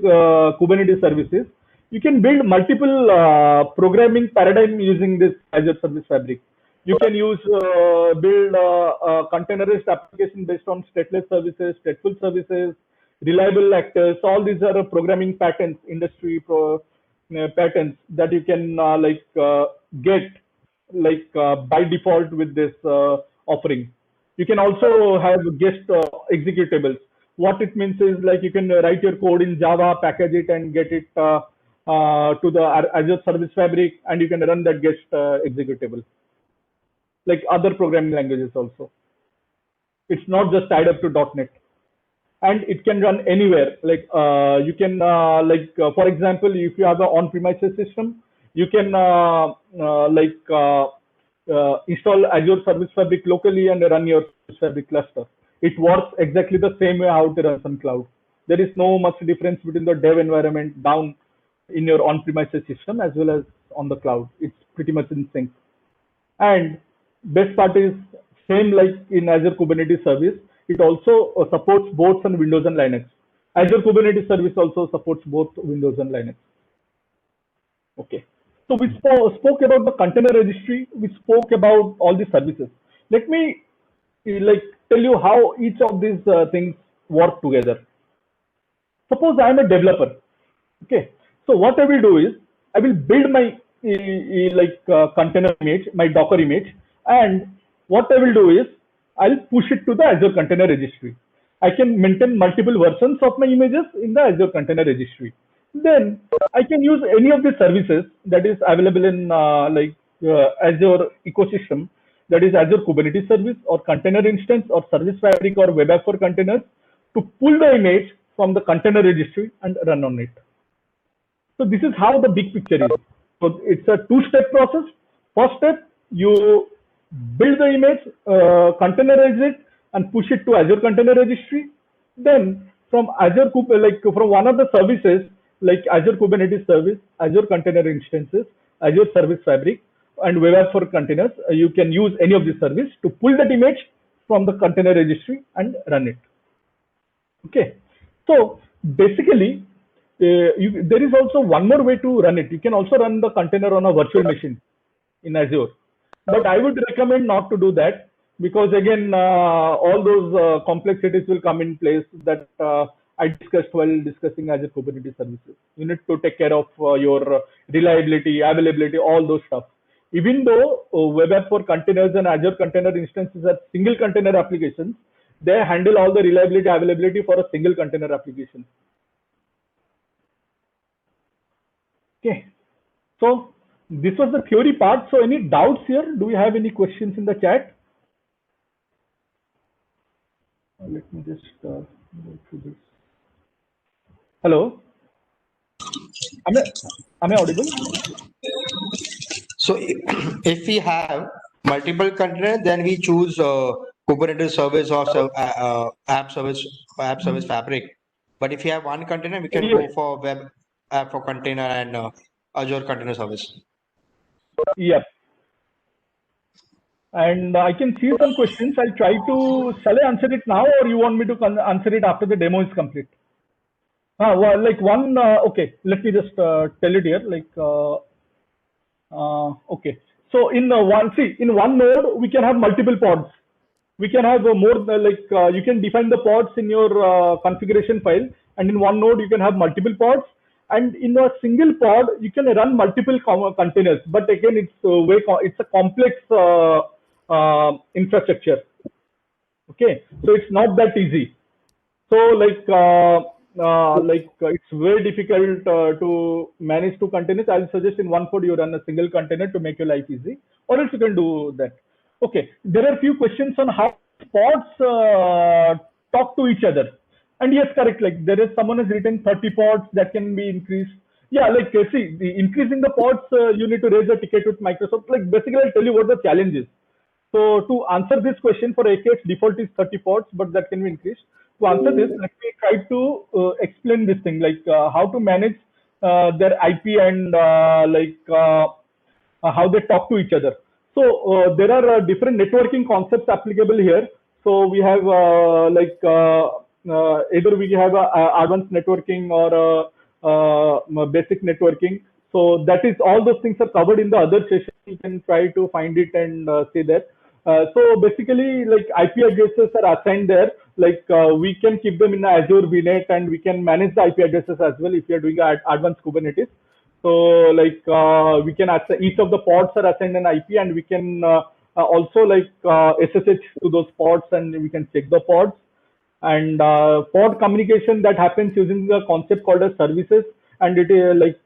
Kubernetes services, you can build multiple programming paradigm using this Azure Service Fabric. You can use build a containerized application based on stateless services, stateful services, reliable actors. All these are programming patterns, industry patterns that you can get by default with this offering. You can also have guest executables. What it means is like you can write your code in Java, package it, and get it to the Azure Service Fabric, and you can run that guest executable. Like other programming languages also. It's not just tied up to .NET, and it can run anywhere. Like you can for example, if you have an on-premises system, you can install Azure Service Fabric locally and run your Service Fabric cluster. It works exactly the same way how it runs on cloud. There is no much difference between the dev environment down in your on-premises system as well as on the cloud. It's pretty much in sync. And best part is same like in Azure Kubernetes Service, it also supports both on Windows and Linux. Azure Kubernetes Service also supports both Windows and Linux. Okay. So we spoke about the container registry. We spoke about all the services. Let me tell you how each of these things work together. Suppose I am a developer. Okay. So what I will do is I will build my container image, my Docker image, and what I will do is I'll push it to the Azure Container Registry. I can maintain multiple versions of my images in the Azure Container Registry. Then I can use any of the services that is available in Azure ecosystem, that is Azure Kubernetes Service or container instance or Service Fabric or Web App for containers, to pull the image from the container registry and run on it. So this is how the big picture is. So it's a two-step process. First step, you build the image, containerize it, and push it to Azure Container Registry. Then from Azure, from one of the services like Azure Kubernetes Service, Azure Container Instances, Azure Service Fabric, and Web App for containers, you can use any of these services to pull that image from the container registry and run it. Okay. So basically, there is also one more way to run it. You can also run the container on a virtual machine in Azure. But I would recommend not to do that because again, all those complexities will come in place that I discussed while discussing Azure Kubernetes services. You need to take care of your reliability, availability, all those stuff. Even though Web App for containers and Azure Container Instances are single container applications, they handle all the reliability, availability for a single container application. Okay, so this was the theory part. So any doubts here? Do we have any questions in the chat? Let me just go through this. Hello? Am I audible? So if we have multiple containers, then we choose Kubernetes service or app service fabric. But if you have one container, we can go for Web App for container and Azure Container Service. Yep. And I can see some questions. I'll try to, shall I answer it now or you want me to answer it after the demo is complete? Well, like one, okay, let me just tell it here. Like, okay. So in one node, we can have multiple pods. We can have more you can define the pods in your configuration file. And in one node, you can have multiple pods. And in a single pod, you can run multiple containers. But again, it's a complex infrastructure. Okay, so it's not that easy. So it's very difficult to manage two containers. I'll suggest in one pod you run a single container to make your life easy, or else you can do that. Okay, there are a few questions on how pods talk to each other. And yes, correct. Like there is someone has written 30 pods that can be increased. Yeah, like see, increasing the pods, you need to raise a ticket with Microsoft. Like basically, I'll tell you what the challenge is. So to answer this question for AKS, default is 30 pods, but that can be increased. To answer this, let me tried to explain this thing, like how to manage their IP and how they talk to each other. So there are different networking concepts applicable here. So we have either we have advanced networking or basic networking. So that is, all those things are covered in the other session. You can try to find it and say that. So basically, like IP addresses are assigned there. Like we can keep them in Azure VNet, and we can manage the IP addresses as well if you are doing advanced Kubernetes. So like we can assign, each of the pods are assigned an IP, and we can also like SSH to those pods, and we can check the pods. And pod communication that happens using the concept called as services, and it is like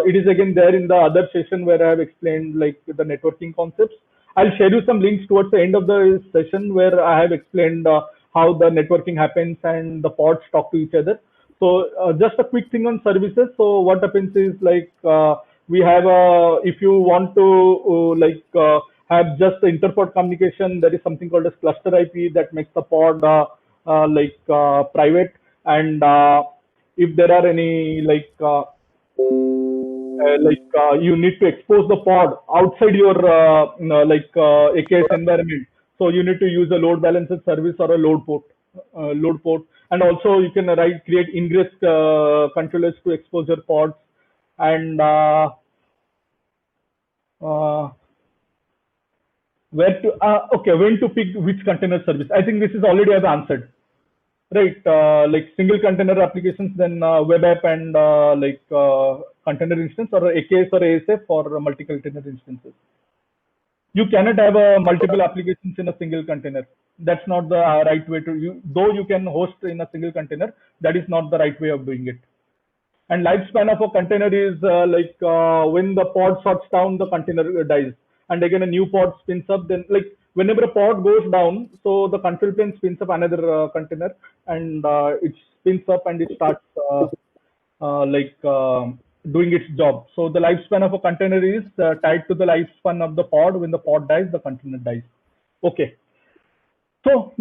it is again there in the other session where I have explained like the networking concepts. I'll share you some links towards the end of the session where I have explained how the networking happens and the pods talk to each other. So just a quick thing on services. So what happens is like we have if you want to have just the interpod communication, there is something called as cluster IP that makes the pod private. And if there are any you need to expose the pod outside your AKS environment, so you need to use a load balancer service or a load port. And also you can create ingress controllers to expose your pods. And when to pick which container service. I think this is already I've answered, right? Like single container applications, then web app, and container instance, or AKS or ASF for multi-container instances. You cannot have multiple applications in a single container. That's not the right way to. Though you can host in a single container, that is not the right way of doing it. And lifespan of a container is when the pod shuts down, the container dies, and again a new pod spins up. Then whenever a pod goes down, so the control plane spins up another container, and it spins up and it starts doing its job. So the lifespan of a container is tied to the lifespan of the pod. When the pod dies, the container dies. Okay. So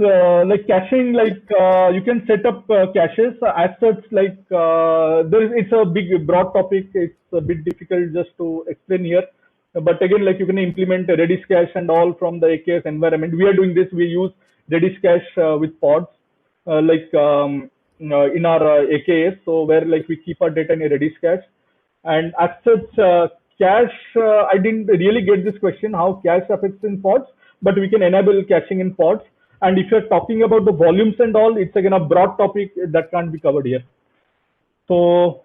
like caching, you can set up caches as such. It's a big broad topic. It's a bit difficult just to explain here. But again, you can implement a Redis cache and all from the AKS environment. We are doing this. We use Redis cache with pods, in our AKS. So where we keep our data in a Redis cache. And as such, cache, I didn't really get this question, how cache affects in pods, but we can enable caching in pods. And if you're talking about the volumes and all, it's again a broad topic that can't be covered here. So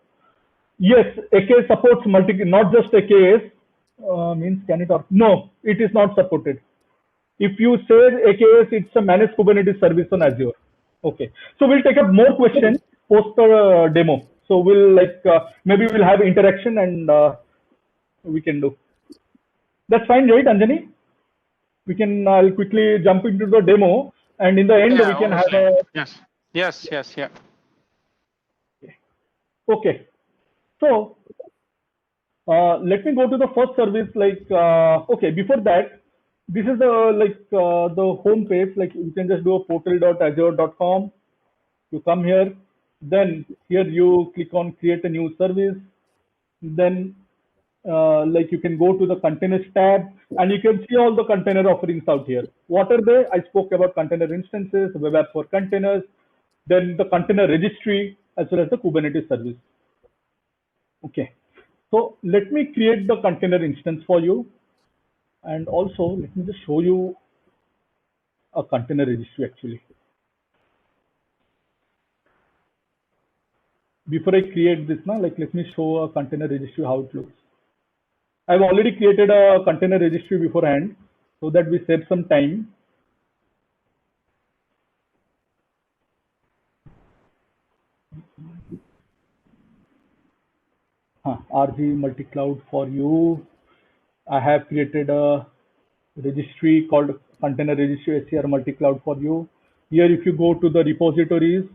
yes, AKS supports not just AKS. Means can it? No, it is not supported. If you say AKS, it's a managed Kubernetes service on Azure. Okay. So we'll take up more questions post the demo. So we'll maybe we'll have interaction and we can do. That's fine, right, Anjani? We can I'll quickly jump into the demo, and in the end we can have a yes. Okay. So let me go to the first service. Okay, before that, this is the the home page. You can just do a portal.azure.com. You come here, then here you click on create a new service. Then you can go to the containers tab, and you can see all the container offerings out here. What are they? I spoke about container instances, web app for containers, then the container registry, as well as the Kubernetes service. Okay. So let me create the container instance for you. And also let me just show you a container registry actually. Before I create this now, let me show a container registry, how it looks. I've already created a container registry beforehand so that we save some time. RG multi-cloud for you. I have created a registry called container registry SCR multi-cloud for you. Here, if you go to the repositories,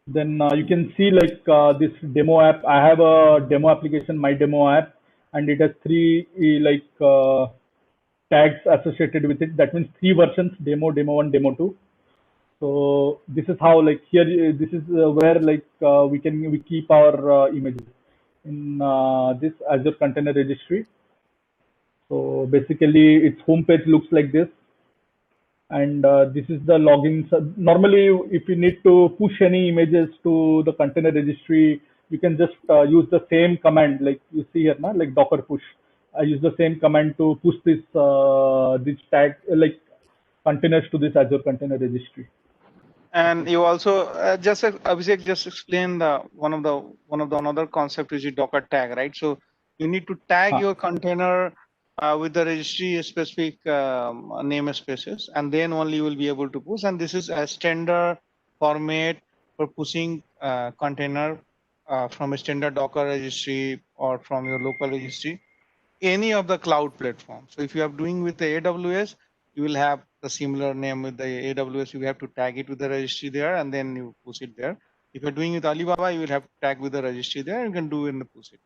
then you can see this demo app. I have a demo application, my demo app, and it has 3 tags associated with it. That means 3 versions: demo, demo 1, demo 2. So this is how like here this is where like we keep our images in this Azure Container Registry. So basically its homepage looks like this, and this is the login. So normally, if you need to push any images to the container registry, you can just use the same command like you see here, now, like Docker push. I use the same command to push this tag like containers to this Azure Container Registry. And you also just Abhishek just explain the one of the another concept which is Docker tag, right? So you need to tag your container with the registry specific namespaces, and then only you will be able to push. And this is a standard format for pushing container from a standard Docker registry or from your local registry, any of the cloud platform. So if you are doing with the AWS, you will have the similar name with the AWS. You have to tag it with the registry there, and then you push it there. If you're doing with Alibaba, you will have to tag with the registry there. You can do it and push it.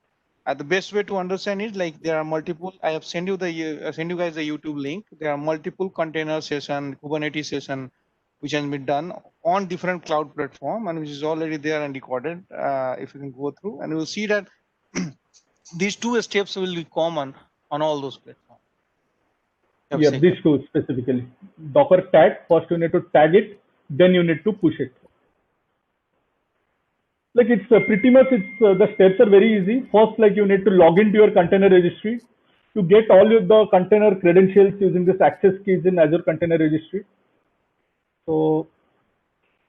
The best way to understand is like there are multiple. I have sent you guys the YouTube link. There are multiple container session, Kubernetes session, which has been done on different cloud platform and which is already there and recorded. If you can go through, and you will see that these two steps will be common on all those platforms. Yeah, these two specifically. Docker tag, first you need to tag it, then you need to push it. Like it's pretty much, the steps are very easy. First, like you need to log into your container registry to get all of the container credentials using this access keys in Azure Container Registry. So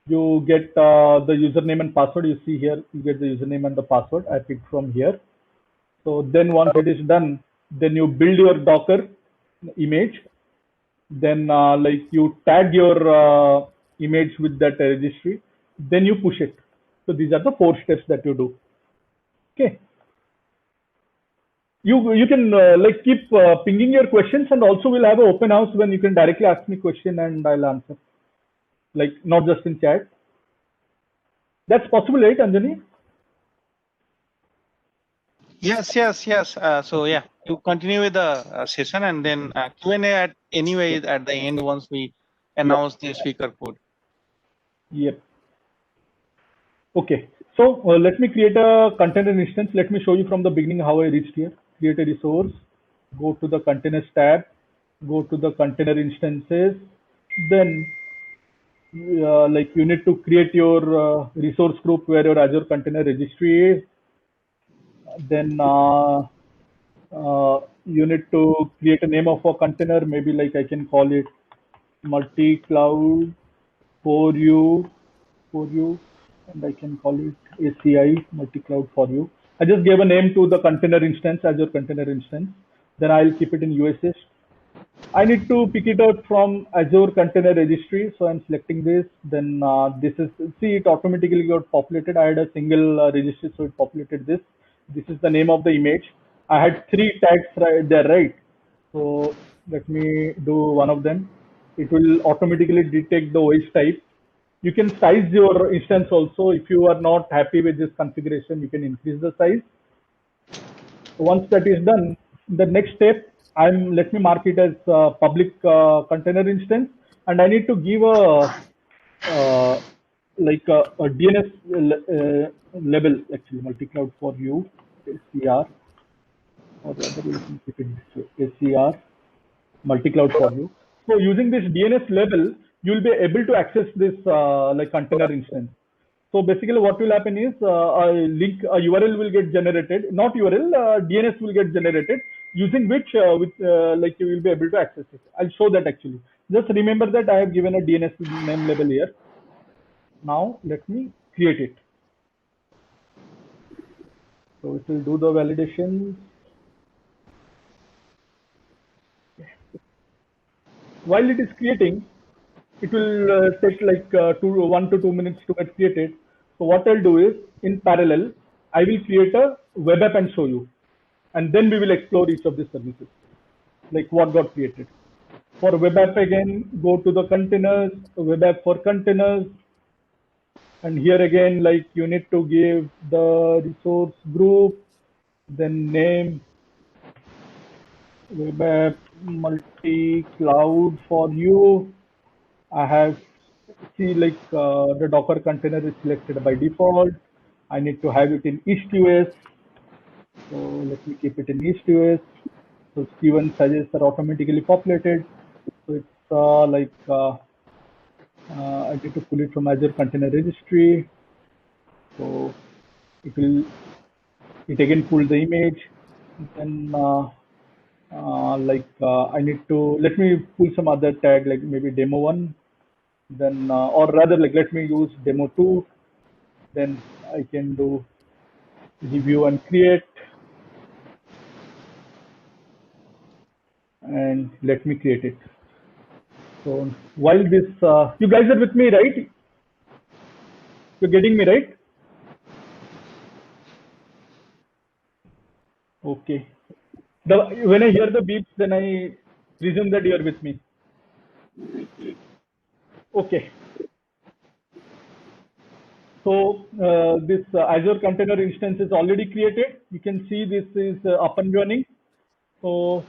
you get the username and password. You see here, you get the username and the password. I picked from here. So then once it is done, then you build your Docker image. Then like you tag your image with that registry. Then you push it. So these are the 4 steps that you do. Okay. You can like keep pinging your questions, and also we'll have an open house when you can directly ask me question and I'll answer. Like not just in chat. That's possible, right, Anjani? Yes. So yeah, you continue with the session, and then Q&A at the end once we announce the speaker code. Yep. Okay. So let me create a container instance. Let me show you from the beginning how I reached here. Create a resource. Go to the containers tab. Go to the container instances. Then like you need to create your resource group where your Azure Container Registry is. Then you need to create a name of a container. Maybe like I can call it multi-cloud for you, and I can call it ACI multi-cloud for you. I just gave a name to the container instance, Azure Container Instance. Then I'll keep it in USS. I need to pick it out from Azure Container Registry. So I'm selecting this. Then this is, see, it automatically got populated. I had a single registry, so it populated this. This is the name of the image. I had 3 tags right there, right? So let me do one of them. It will automatically detect the OS type. You can size your instance also. If you are not happy with this configuration, you can increase the size. Once that is done, the next step, let me mark it as public container instance, and I need to give a like a DNS label, actually multi-cloud for you, ACR, or rather let me keep it this way, ACR multi-cloud for you. So using this DNS label, you will be able to access this like container instance. So basically what will happen is a URL will get generated, not URL, DNS will get generated, using which like you will be able to access it. I'll show that actually. Just remember that I have given a DNS name label here. Now let me create it. So it will do the validation. While it is creating, it will take like 1 to 2 minutes to get created. So what I'll do is, in parallel, I will create a web app and show you. And then we will explore each of these services, like what got created. For web app again, go to the containers, web app for containers. And here again, like you need to give the resource group, then name, web app multi-cloud for you. I have see like the Docker container is selected by default. I need to have it in EastUS. So let me keep it in EastUS. So Q1 sizes are automatically populated. So it's I need to pull it from Azure Container Registry. So it again pull the image. Then I need to, let me pull some other tag like maybe demo1. Then or rather like let me use demo2. Then I can do review and create. And let me create it. So while this, you guys are with me, right? You're getting me, right? Okay. When I hear the beeps, then I presume that you're with me. Okay. So this Azure Container instance is already created. You can see this is up and running. So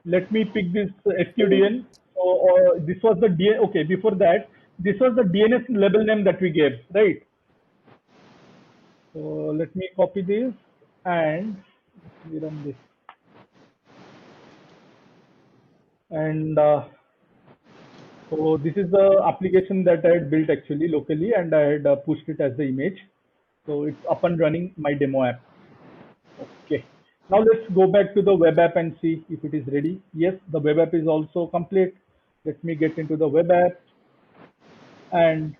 let me pick this SQDN. So this was the DNS. Okay, before that, this was the DNS label name that we gave, right? So let me copy this and we run this. And so this is the application that I had built actually locally, and I had pushed it as the image. So it's up and running my demo app. Okay. Now let's go back to the web app and see if it is ready. Yes, the web app is also complete. Let me get into the web app. And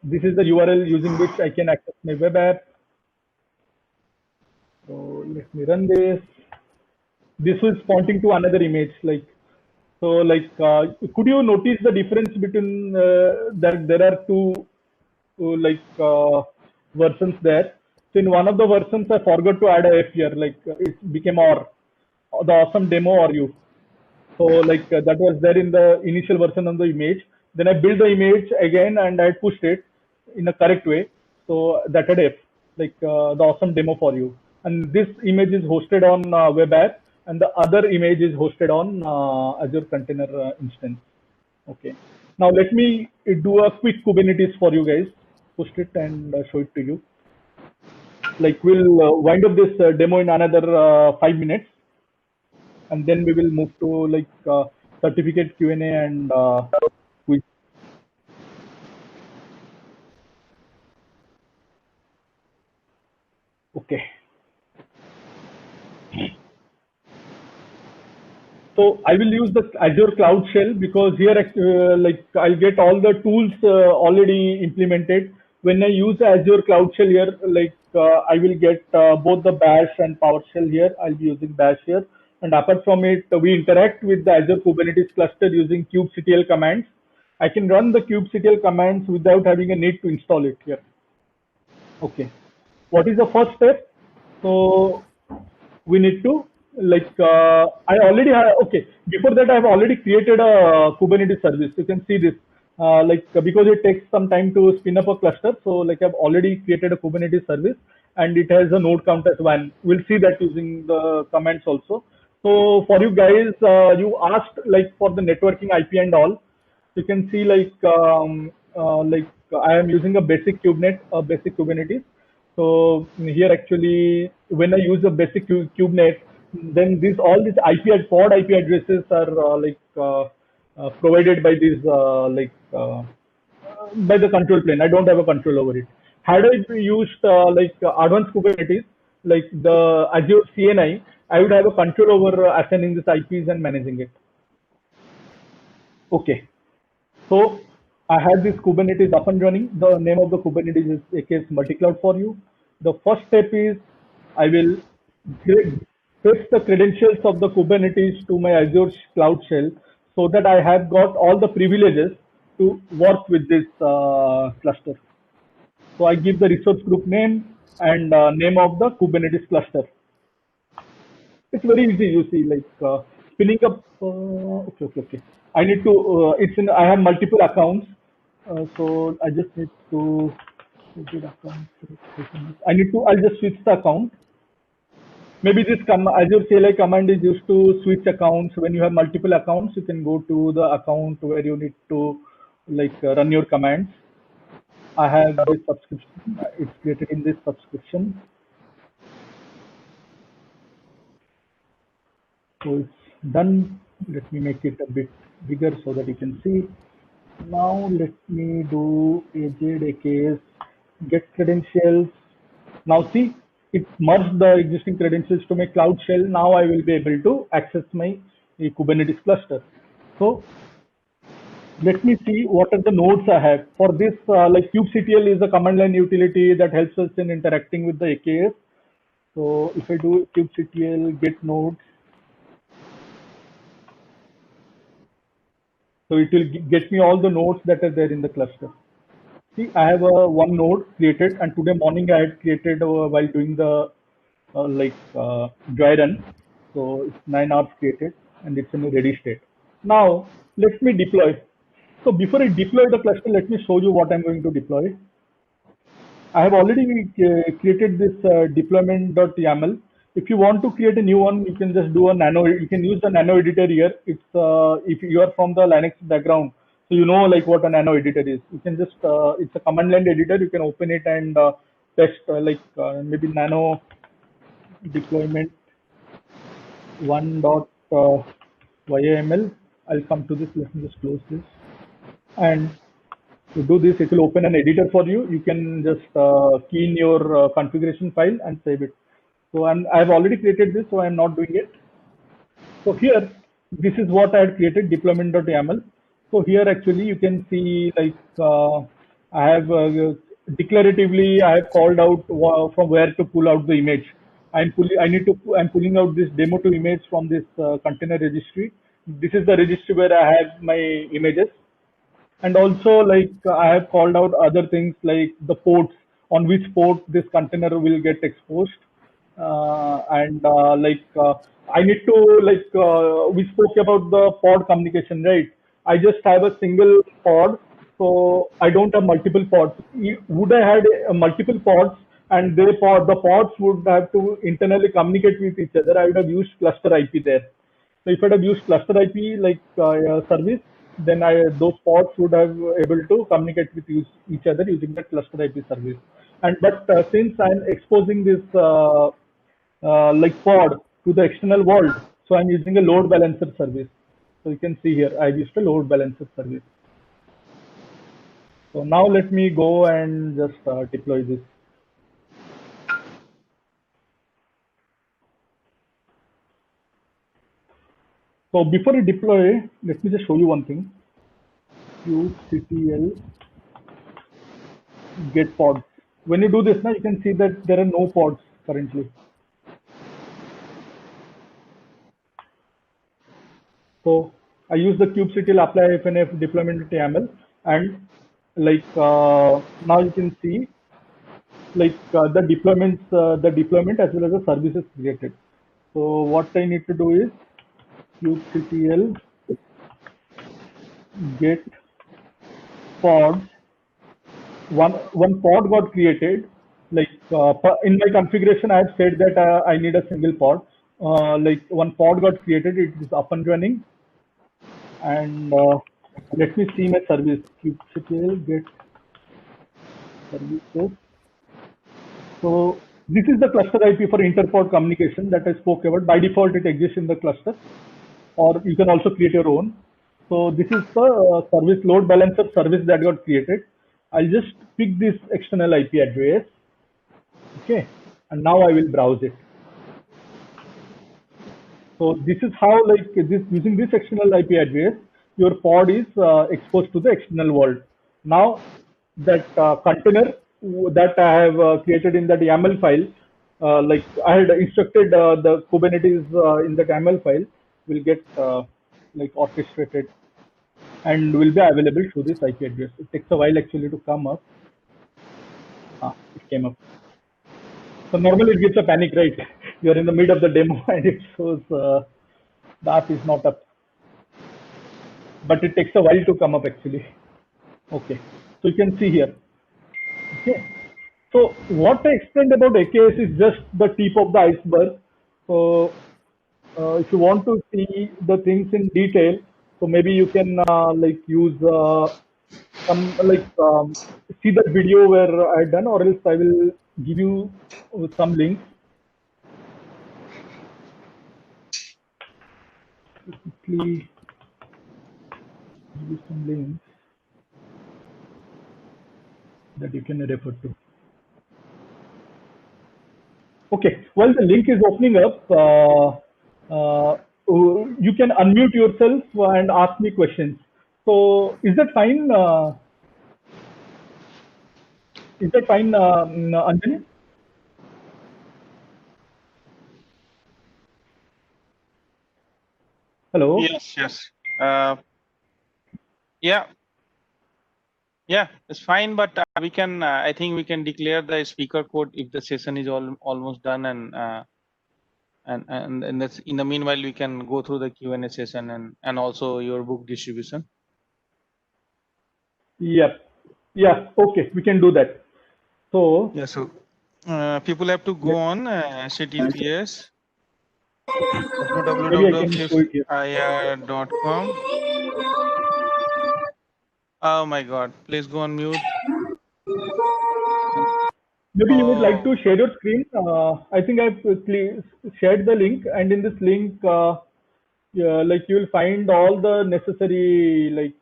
this is the URL using which I can access my web app. So let me run this. This is pointing to another image. Could you notice the difference between that there are two versions there? So in one of the versions, I forgot to add a F here, it became OR, the awesome demo RU. So that was there in the initial version of the image. Then I built the image again and I pushed it in a correct way. So that had F, the awesome demo for you. And this image is hosted on web app, and the other image is hosted on Azure Container Instance. Okay. Now let me do a quick Kubernetes for you guys. Push it and show it to you. We'll wind up this demo in another 5 minutes, and then we will move to certificate Q&A and quiz. Okay. So I will use the Azure Cloud Shell because here I'll get all the tools already implemented. When I use Azure Cloud Shell here, I will get both the Bash and PowerShell here. I'll be using Bash here. And apart from it, we interact with the Azure Kubernetes cluster using kubectl commands. I can run the kubectl commands without having a need to install it here. Okay. What is the first step? So we need to I already have, okay, before that I have already created a Kubernetes service. You can see this, because it takes some time to spin up a cluster. So I've already created a Kubernetes service and it has a node count as 1. We'll see that using the comments also. So for you guys, you asked for the networking IP and all. You can see I am using a basic Kubernetes. So here actually, when I use a basic kubenet, then all these pod IP addresses are provided by these by the control plane. I don't have a control over it. Had I used advanced Kubernetes, like the Azure CNI, I would have a control over assigning these IPs and managing it. Okay. So I had this Kubernetes up and running. The name of the Kubernetes is AKS Multicloud for you. The first step is I will fetch the credentials of the Kubernetes to my Azure Cloud Shell so that I have got all the privileges to work with this cluster. So I give the resource group name and name of the Kubernetes cluster. It's very easy, you see, spinning up. Okay. I need to. I have multiple accounts, so I just need to. I'll just switch the account. maybe this Azure CLI command is used to switch accounts. When you have multiple accounts, you can go to the account where you need to run your commands. I have this subscription. It's created in this subscription. So it's done. Let me make it a bit bigger so that you can see. Now let me do AKS get credentials. Now see, it merged the existing credentials to my Cloud Shell. Now I will be able to access my Kubernetes cluster. So let me see what are the nodes I have. For this, kubectl is a command line utility that helps us in interacting with the AKS. So if I do kubectl get nodes, so it will get me all the nodes that are there in the cluster. See, I have one node created, and today morning I had created while doing the dry run. So it's 9 hours created, and it's in a ready state. Now let me deploy. So before I deploy the cluster, let me show you what I'm going to deploy. I have already created this deployment.yaml. If you want to create a new one, you can just do a nano. You can use the nano editor here. It's if you are from the Linux background, so you know what a nano editor is. You can just it's a command line editor. You can open it and test maybe nano deployment 1.yaml. I'll come to this. Let me just close this. And to do this, it will open an editor for you. You can just key in your configuration file and save it. So I've already created this, so I'm not doing it. So here, this is what I had created, deployment.yaml. So here actually you can see I have declaratively I have called out from where to pull out the image. I'm pulling out this demo to image from this container registry. This is the registry where I have my images. And also I have called out other things like the ports, on which port this container will get exposed. I need to we spoke about the pod communication, right? I just have a single pod, so I don't have multiple pods. Would I had multiple pods and the pods would have to internally communicate with each other, I would have used cluster IP there. So if I had used cluster IP service, then those pods would have able to communicate with each other using the cluster IP service. But since I'm exposing this pod to the external world, so I'm using a load balancer service. So you can see here I've used a load balancer service. So now let me go and just deploy this. So before I deploy, let me just show you one thing. kubectl get pods. When you do this now, you can see that there are no pods currently. So I use the kubectl apply fnf deployment YAML, and now you can see the deployment as well as the services created. So what I need to do is kubectl get pods. One pod got created. In my configuration, I have said that I need a single pod. One pod got created, it is up and running. And let me see my service. kubectl get services. So this is the cluster IP for interpod communication that I spoke about. By default, it exists in the cluster, or you can also create your own. So this is the service load balancer service that got created. I'll just pick this external IP address. Okay, and now I will browse it. So this is how using this external IP address, your pod is exposed to the external world. Now that container that I have created in that YAML file, I had instructed the Kubernetes in that YAML file will get orchestrated and will be available through this IP address. It takes a while actually to come up. It came up. So normally it gives a panic, right? You're in the mid of the demo and it shows the app is not up. But it takes a while to come up actually. Okay, so you can see here. Okay, so what I explained about AKS is just the tip of the iceberg. So if you want to see the things in detail, so maybe you can like use some like see the video where I done, or else I will give you some links. Quickly give you some links that you can refer to. Okay, while the link is opening up, you can unmute yourself and ask me questions. So is that fine? Is that fine, Anjali? Hello? Yes, yes. Yeah, yeah, it's fine, but we can, I think we can declare the speaker code if the session is almost done, and that's in the meanwhile we can go through the Q&A session and also your book distribution. Yep. Yeah, okay, we can do that. So, Yeah, so people have to go on https maybe I can show it here. www.fifir.com. Oh my God, please go on mute. Maybe you would like Oh. to share your screen. I think I've shared the link, and in this link, yeah, like you will find all the necessary like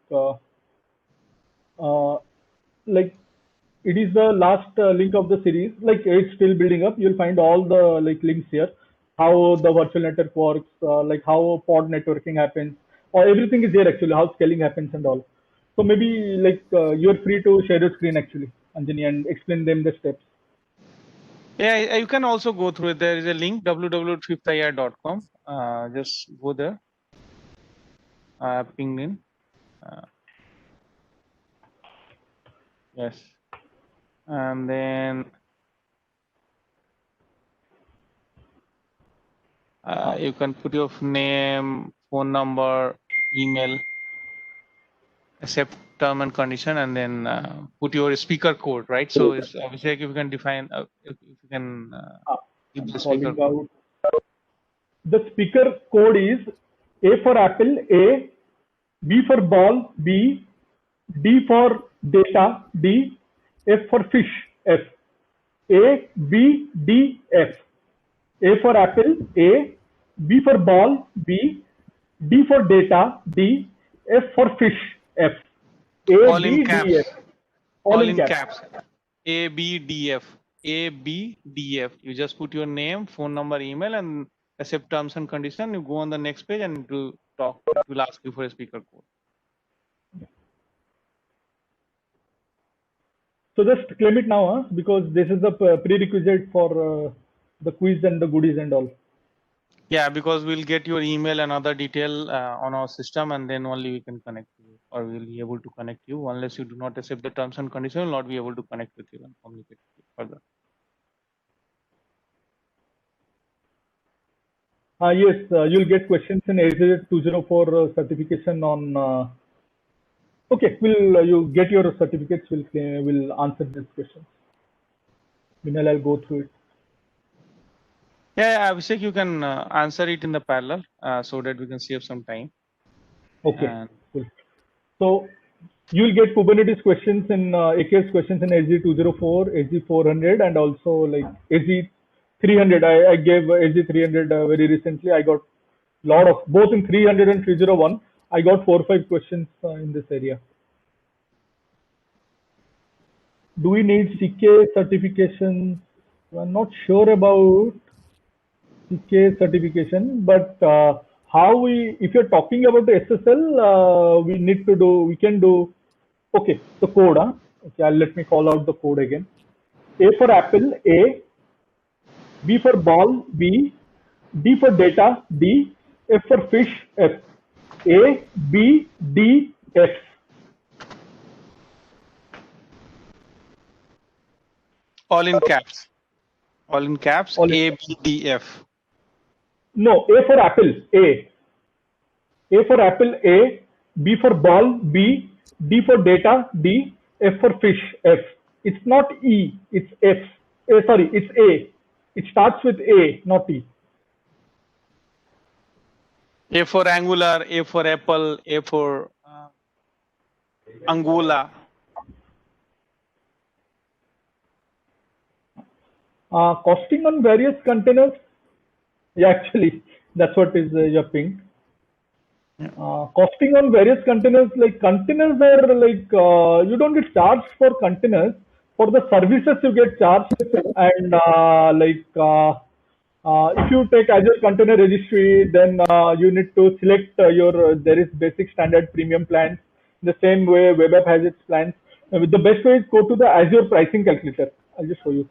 it is the last link of the series. Like it's still building up. You'll find all the like links here, how the virtual network works, like how pod networking happens, or everything is there actually. How scaling happens and all. So maybe like you're free to share your screen actually, Anjani, and explain them the steps. Yeah, you can also go through it. There is a link www.fifir.com. Just go there. Pinged in. Yes, and then you can put your name, phone number, email, accept term and condition, and then put your speaker code, right? So it's obviously if you can define, if you can give the speaker Calling code. out. The speaker code is A for Apple, A, B for ball, B, D for data, D, F for fish, F. A, B, D, F. A for Apple, A, B for ball, B, D for data, D, F for fish, F. A, All in B, D, F. caps. All in caps. A, B, D, F. A, B, D, F. You just put your name, phone number, email, and accept terms and condition. You go on the next page and to talk. It will ask you for a speaker code. So just claim it now, huh? Because this is the prerequisite for the quiz and the goodies and all. Yeah, because we'll get your email and other detail on our system, and then only we can connect you, or we'll be able to connect you. Unless you do not accept the terms and conditions, we'll not be able to connect with you and communicate with you further. Yes, you'll get questions in AZ 204 certification on. Okay, will you get your certificates? Will answer these questions. Meanwhile, I'll go through it. Yeah, Abhishek, you can answer it in the parallel so that we can save some time. Okay, And cool. So you'll get Kubernetes questions in AKS questions in AZ 204, AZ 400, and also like AZ 300. I gave AZ 300 very recently. I got lot of both in 300 and 301. I got 4 or 5 questions in this area. Do we need CK certification? I'm not sure about CK certification, but how we, if you're talking about the SSL, we need to do, we can do, okay, the code, huh? Okay, let me call out the code again. A for Apple, A, B for ball, B, D for data, D, F for fish, F. A, B, D, F. all in caps. All in caps. All in A, B, D, F. No, A for Apple, A. A for Apple, A. B for ball, B. D for data, D. F for fish, F. It's not E, it's F. Sorry, it's A. It starts with A, not E. A for Angular, A for Apple, A for Angola. Costing on various containers. Yeah, actually, that's what is your ping. Costing on various containers, like containers are like you don't get charged for containers. For the services you get charged, and if you take Azure Container Registry, then you need to select your there is basic, standard, premium plans. The same way web app has its plans. The best way is go to the Azure pricing calculator. I'll just show you.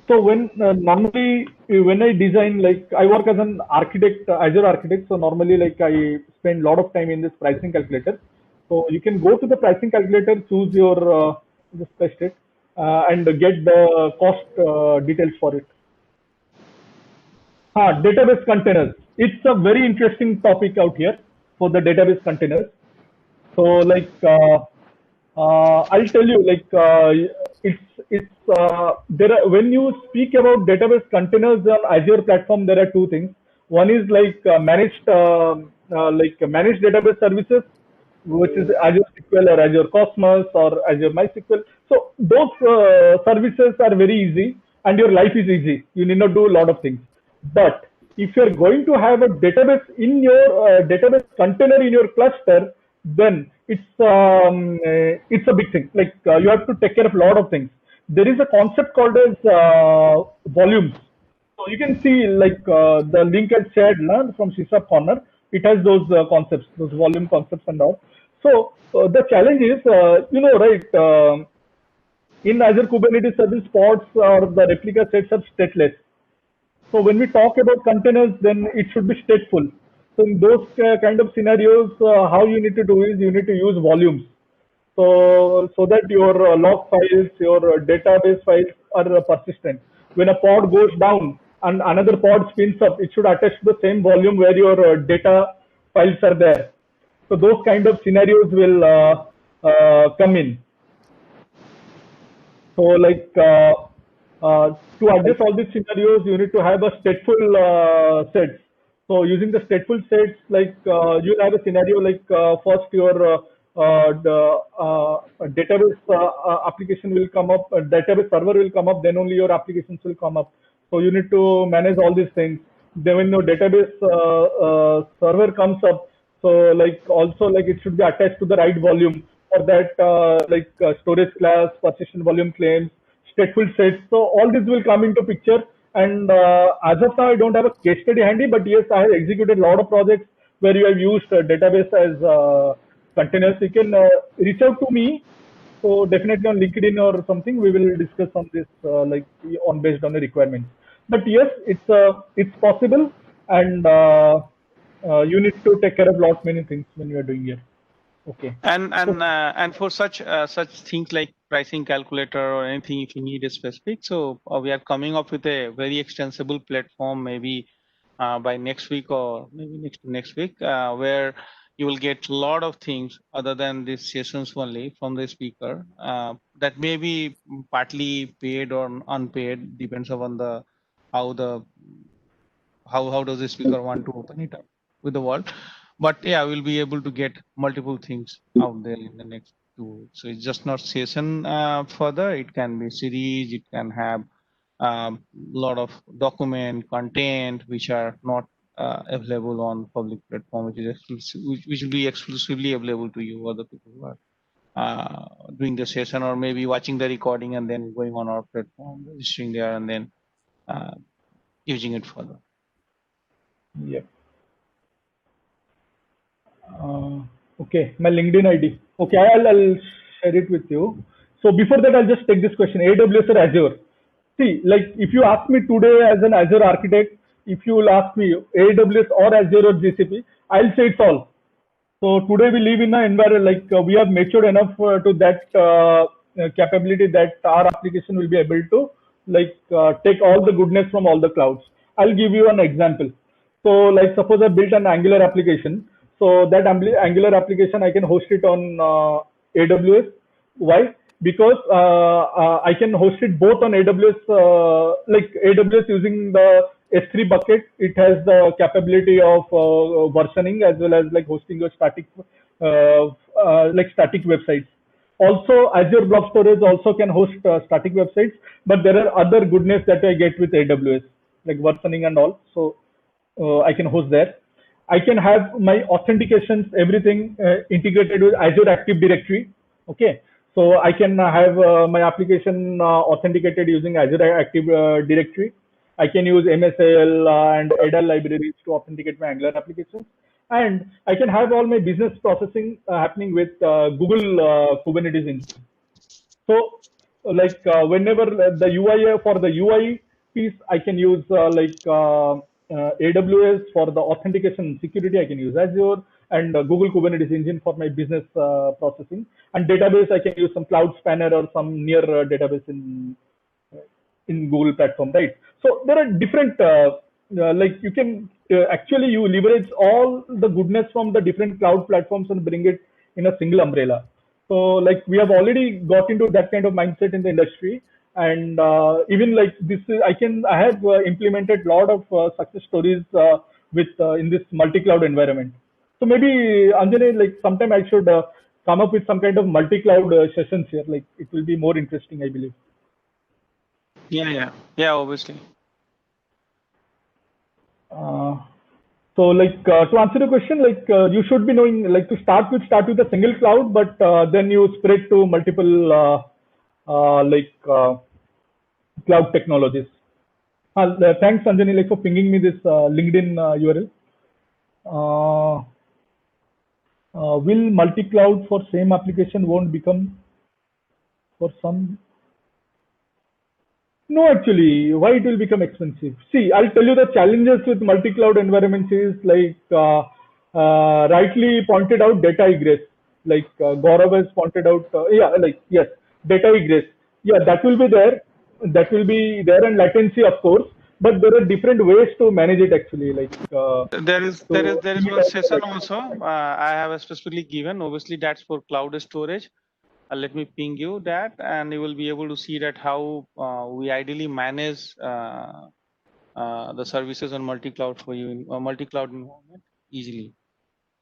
So when normally when I design, like I work as an architect, Azure architect. So normally like I spend a lot of time in this pricing calculator. So you can go to the pricing calculator, choose your just paste it, and get the cost details for it. Database containers. It's a very interesting topic out here for the database containers. So like I'll tell you, like there are, when you speak about database containers on Azure platform, there are two things. One is like managed database services, which is Azure SQL or Azure Cosmos or Azure MySQL. So those services are very easy and your life is easy. You need not do a lot of things. But if you're going to have a database in your database container in your cluster, then it's a big thing. Like you have to take care of a lot of things. There is a concept called as volumes. So you can see like the link I shared from CSAP Corner. It has those concepts, those volume concepts and all. So the challenge is, right? In Azure Kubernetes Service, pods or the replica sets are stateless. So when we talk about containers, then it should be stateful. So in those kind of scenarios, how you need to do is you need to use volumes. So that your log files, your database files are persistent. When a pod goes down and another pod spins up, it should attach to the same volume where your data files are there. So those kind of scenarios will come in. So like to address all these scenarios, you need to have a stateful sets. So using the stateful sets, like you'll have a scenario like first your database application will come up, database server will come up, then only your applications will come up. So you need to manage all these things. Then when your database server comes up, so like also like it should be attached to the right volume. For that, storage class, persistent volume claims, stateful sets. So all this will come into picture. And as of now, I don't have a case study handy, but yes, I have executed a lot of projects where you have used database as containers. You can reach out to me. So definitely on LinkedIn or something, we will discuss on this based on the requirements. But yes, it's possible, and you need to take care of many things when you are doing it. Okay. And for such things like pricing calculator or anything, if you need a specific, so we are coming up with a very extensible platform, maybe by next week or maybe next week, where you will get a lot of things other than these sessions only from the speaker that may be partly paid or unpaid, depends upon the how does the speaker want to open it up with the world. But yeah, we'll be able to get multiple things out there in the next 2 weeks. So it's just not session further. It can be series. It can have lot of document content which are not available on public platform, which will be exclusively available to you or the people who are doing the session, or maybe watching the recording and then going on our platform, registering there, and then using it further. Yeah. Okay, my LinkedIn ID. Okay, I'll share it with you. So before that, I'll just take this question: AWS or Azure? See, like if you ask me today as an Azure architect, if you will ask me AWS or Azure or GCP, I'll say it's all. So today we live in an environment like we have matured enough to that capability that our application will be able to take all the goodness from all the clouds. I'll give you an example. So like suppose I built an Angular application. So that Angular application, I can host it on AWS. Why? because I can host it both on AWS, like AWS using the S3 bucket. It has the capability of versioning as well as like hosting your static, like static websites. Also, Azure Blob Storage also can host static websites, but there are other goodness that I get with AWS, like versioning and all. So I can host there. I can have my authentications, everything integrated with Azure Active Directory. Okay, so I can have my application authenticated using Azure Active Directory. I can use MSAL and ADAL libraries to authenticate my Angular applications. And I can have all my business processing happening with Google Kubernetes engine. So, like whenever the UI for the UI piece, I can use AWS for the authentication and security. I can use Azure and Google Kubernetes engine for my business processing. And database, I can use some Cloud Spanner or some near database in Google platform, right? So there are different like you can actually you leverage all the goodness from the different cloud platforms and bring it in a single umbrella. So like we have already got into that kind of mindset in the industry, and even like this, I have implemented a lot of success stories with in this multi-cloud environment. So maybe Anjane, like sometime I should come up with some kind of multi-cloud sessions here. Like it will be more interesting, I believe. Yeah, obviously. So like to answer the question, like you should be knowing, like to start with a single cloud, but then you spread to multiple cloud technologies. Thanks Anjani, like for pinging me this LinkedIn URL. Will multi-cloud for same application won't become for some? No, actually, why it will become expensive? See, I'll tell you the challenges with multi-cloud environments is like rightly pointed out data egress. Like Gaurav has pointed out, yes, data egress. Yeah, that will be there. That will be there, and latency, of course. But there are different ways to manage it actually. Like there is one session also I have specifically given. Obviously, that's for cloud storage. Let me ping you that, and you will be able to see that how we ideally manage the services on multi-cloud for you in multi-cloud environment easily.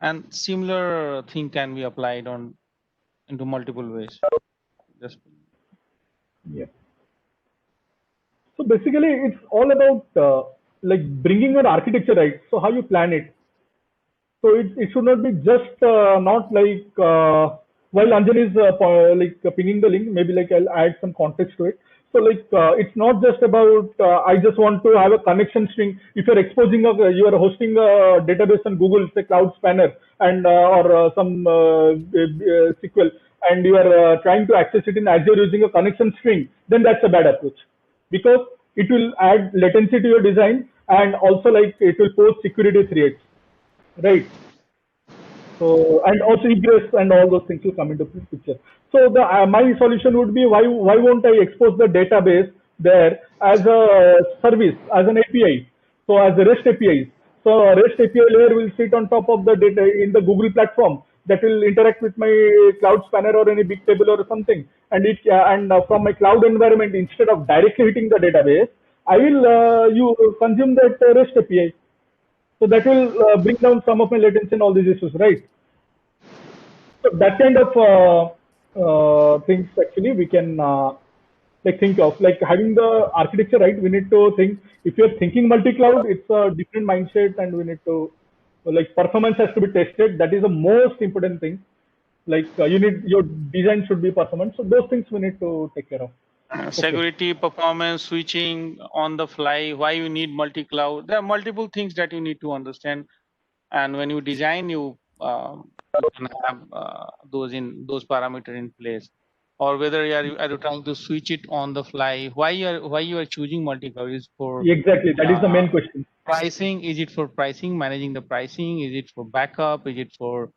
And similar thing can be applied on into multiple ways. Just yeah. So basically, it's all about like bringing your architecture right. So how you plan it. So it should not be just not like while Anjali is like pinging the link, maybe like I'll add some context to it. So like it's not just about I just want to have a connection string. If you're exposing you are hosting a database on Google, say Cloud Spanner, and or some SQL, and you are trying to access it in Azure using a connection string, then that's a bad approach, because it will add latency to your design, and also like it will pose security threats, right? So, and also egress and all those things will come into picture. So the my solution would be, why won't I expose the database there as a service, as an API? So as a REST APIs. So a REST API layer will sit on top of the data in the Google platform that will interact with my Cloud Spanner or any big table or something. And it from my cloud environment, instead of directly hitting the database, I will you consume that REST API. So that will bring down some of my latency and all these issues, right? So that kind of things actually we can like think of, like having the architecture right. We need to think, if you're thinking multi-cloud, it's a different mindset, and we need to like performance has to be tested. That is the most important thing. Like you need, your design should be performance. So those things we need to take care of. Security, performance, switching on the fly, why you need multi-cloud. There are multiple things that you need to understand, and when you design, you can have those parameters in place. Or whether you are trying to switch it on the fly. Why you are choosing multi-cloud is for exactly, that is the main question. Pricing. Is it for pricing, managing the pricing? Is it for backup? Is it for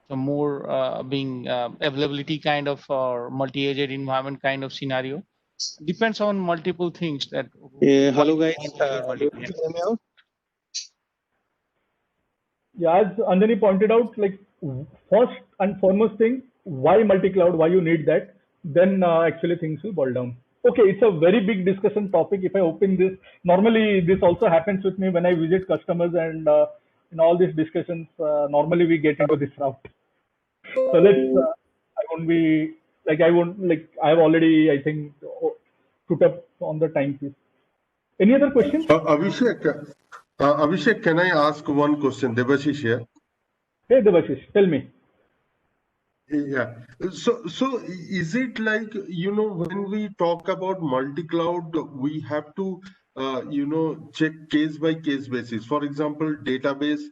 some more being availability kind of, or multi-agent environment kind of scenario? Depends on multiple things. That hello guys, yeah, as Anjani pointed out, like first and foremost thing, why multi-cloud, why you need that, then actually things will boil down. Okay, it's a very big discussion topic. If I open this, normally this also happens with me when I visit customers, and in all these discussions, normally we get into this route. So I won't be I won't I've already, I think, put up on the time piece. Any other questions? Abhishek, can I ask one question? Debashish here. Hey, Devashish, tell me. Yeah. So is it like, when we talk about multi-cloud, we have to, check case by case basis. For example, database,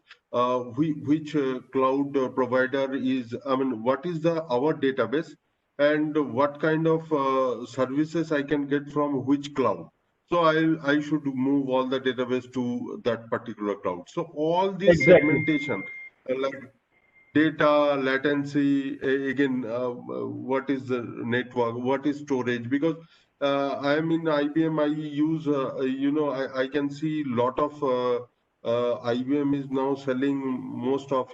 which cloud provider is, what is our database, and what kind of services I can get from which cloud. So I should move all the database to that particular cloud. So all this Exactly. segmentation, like data latency, again, what is the network, what is storage, because I am in IBM, I use I can see lot of IBM is now selling most of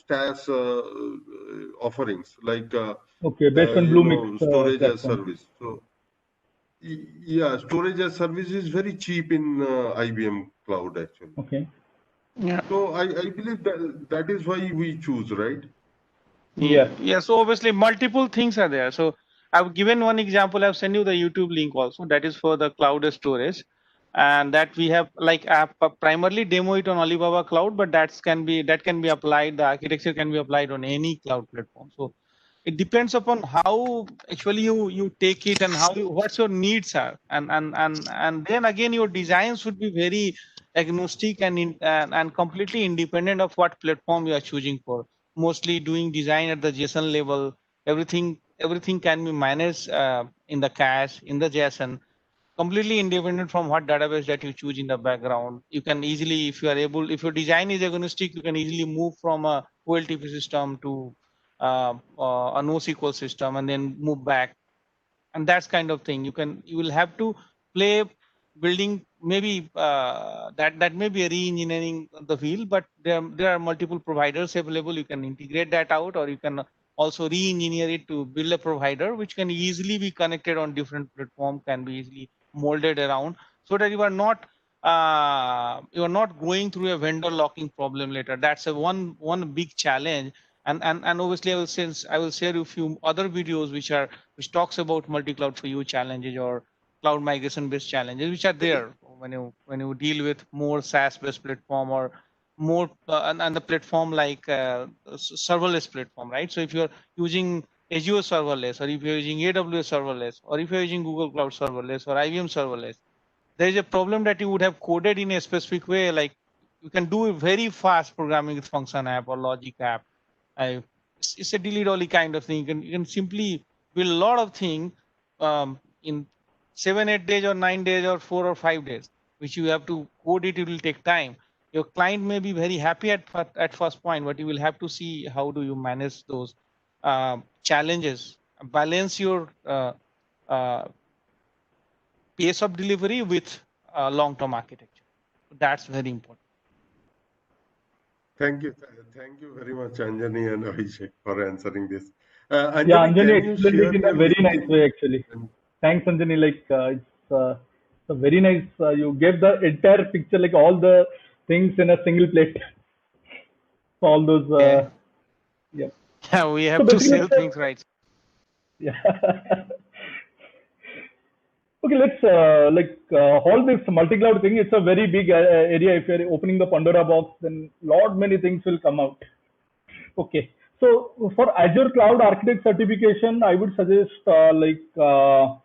SaaS offerings, like Okay, based on Bluemix storage as platform. service. So yeah, storage as service is very cheap in IBM cloud actually. Okay. Yeah. So I believe that is why we choose, right? Yeah. Yeah. So obviously multiple things are there. So I've given one example. I've sent you the YouTube link also. That is for the cloud storage, and that we have primarily demo it on Alibaba Cloud, but that can be applied. The architecture can be applied on any cloud platform. So it depends upon how actually you take it and what's your needs are, and then again your design should be very agnostic and completely independent of what platform you are choosing for. Mostly doing design at the JSON level, everything can be managed in the cache, in the JSON, completely independent from what database that you choose in the background. You can easily, if your design is agnostic, you can easily move from a OLTP system to a NoSQL system and then move back. And that's kind of thing. You will have to play building, maybe that may be a re-engineering the wheel, but there are multiple providers available. You can integrate that out, or you can also re-engineer it to build a provider which can easily be connected on different platform, can be easily molded around, so that you are not going through a vendor locking problem later. That's a one big challenge. And obviously I will share you a few other videos which talks about multi-cloud for you challenges or cloud migration based challenges which are there when you deal with more SaaS based platform or more and the platform like serverless platform, right? So if you're using Azure serverless, or if you're using AWS serverless, or if you're using Google Cloud serverless or IBM serverless, there is a problem that you would have coded in a specific way, like you can do a very fast programming with function app or logic app. It's a dilly-dally kind of thing. You can simply build a lot of things in 7-8 days or 9 days or 4 or 5 days, which you have to code it. It will take time. Your client may be very happy at first point, but you will have to see how do you manage those challenges, balance your pace of delivery with long-term architecture. That's very important. Thank you very much, Anjani and Abhishek, for answering this. Yeah, Anjani, Anjani can you explained share it in a your very nice LinkedIn? way, actually. Thanks, Anjani. It's a very nice. You gave the entire picture, like all the things in a single plate. All those. Yeah. Yeah. Yeah, we So have to basically, sell things right. yeah. Okay, let's all this multi-cloud thing. It's a very big area. If you're opening the Pandora box, then lot many things will come out. Okay. So for Azure Cloud Architect certification, I would suggest the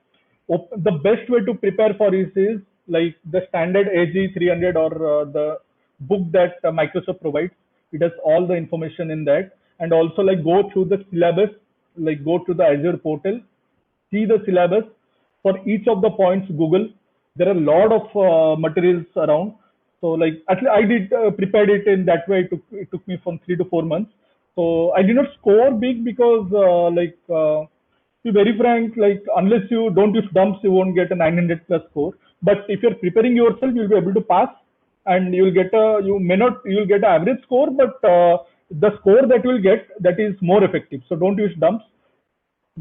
best way to prepare for this is like the standard AG 300 or the book that Microsoft provides. It has all the information in that, and also like go through the syllabus, like go to the Azure portal, see the syllabus for each of the points. Google, there are a lot of materials around. So like actually I did prepared it in that way. It took me from 3 to 4 months. So I did not score big because to be very frank, like unless you don't use dumps, you won't get a 900 plus score. But if you're preparing yourself, you'll be able to pass, and you'll get a, you may not, you'll get an average score, but the score that you will get, that is more effective. So don't use dumps.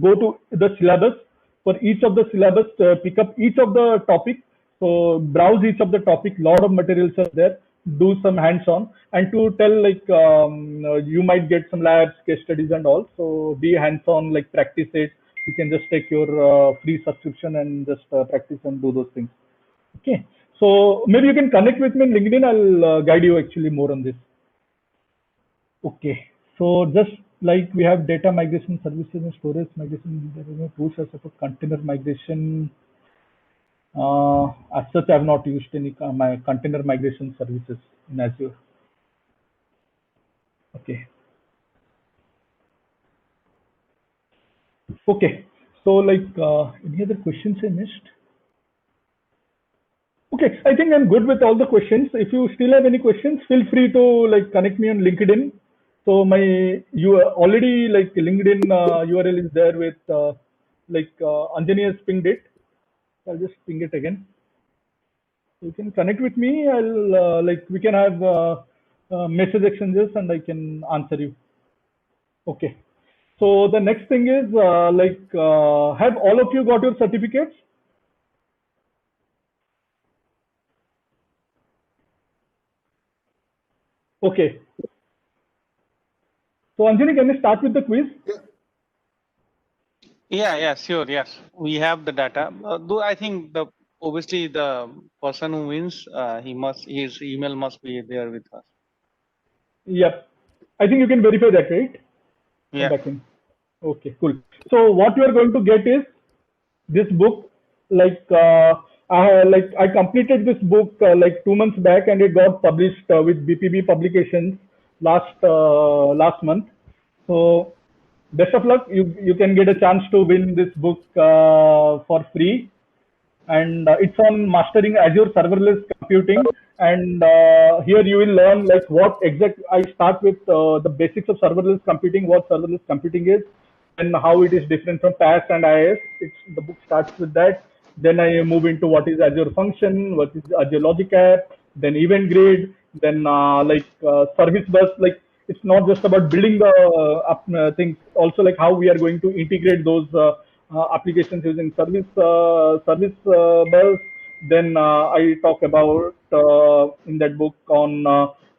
Go to the syllabus. For each of the syllabus, pick up each of the topic. So browse each of the topic. Lot of materials are there. Do some hands-on, and to tell like you might get some labs, case studies, and all. So be hands-on, like practice it. You can just take your free subscription and just practice and do those things. Okay. So maybe you can connect with me on LinkedIn. I'll guide you actually more on this. Okay. So just like we have data migration services and storage migration, there is no tools as support container migration. As such, I have not used any my container migration services in Azure. Okay. Okay. So like any other questions I missed? Okay, I think I'm good with all the questions. If you still have any questions, feel free to like connect me on LinkedIn. So my you already like LinkedIn URL is there with Anjani has pinged it. I'll just ping it again. You can connect with me. I'll like we can have message exchanges and I can answer you. Okay. So the next thing is have all of you got your certificates? Okay. So Anjani, can you start with the quiz? Yeah, sure. Yes, we have the data. Though I think obviously the person who wins, his email must be there with us. Yep. I think you can verify that, right? Yeah. Back in. Okay, cool. So what you are going to get is this book. I completed this book like 2 months back, and it got published with BPB Publications last month. So best of luck. You can get a chance to win this book for free, and it's on mastering Azure serverless computing. And here you will learn like what exact. I start with the basics of serverless computing, what serverless computing is, and how it is different from PaaS and IaaS. The book starts with that. Then I move into what is Azure Function, what is Azure Logic App, then Event Grid, then Service Bus. Like it's not just about building the things, also like how we are going to integrate those applications using Service Bus. Then I talk about in that book on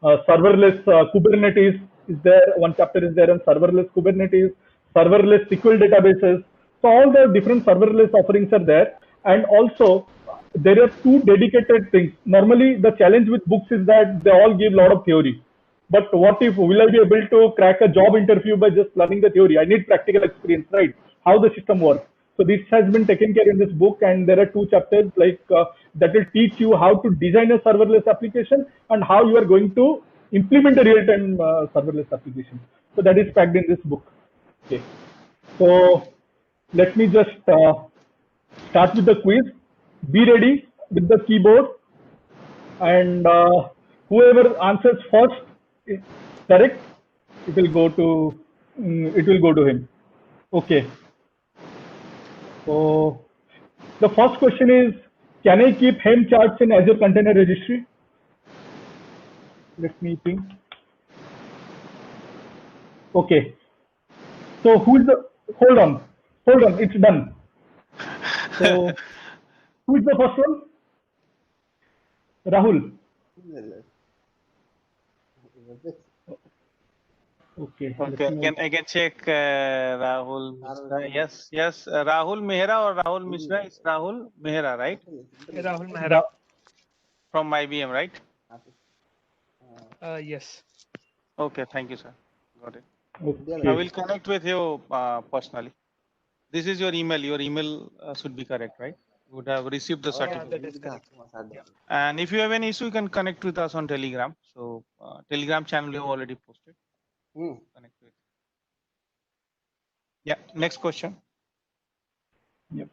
serverless Kubernetes. Is there one chapter is there on serverless Kubernetes, serverless SQL databases. So all the different serverless offerings are there, and also there are two dedicated things. Normally, the challenge with books is that they all give a lot of theory. But what if will I be able to crack a job interview by just learning the theory? I need practical experience, right? How the system works. So this has been taken care in this book, and there are two chapters that will teach you how to design a serverless application and how you are going to implement a real-time serverless application. So that is packed in this book. Okay. So let me just start with the quiz. Be ready with the keyboard, and whoever answers first is correct, it will go to him. Okay. So the first question is, can I keep Helm charts in Azure Container Registry? Let me think. Okay. So who is the? Hold on. It's done. So who is the first one? Rahul. Okay. Okay, I can check Rahul Mishra. Yes, Rahul Mehra or Rahul Mishra? It's Rahul Mehra, right? Rahul Mehra. From IBM, right? Yes. Okay, thank you, sir. Got it. Okay. I will connect with you personally. This is your email. Your email should be correct, right? You would have received the Yeah, certificate. that is correct. Yeah. And if you have any issue, you can connect with us on Telegram. So Telegram channel you have already posted. Connect with. Yeah. Next question. Yep.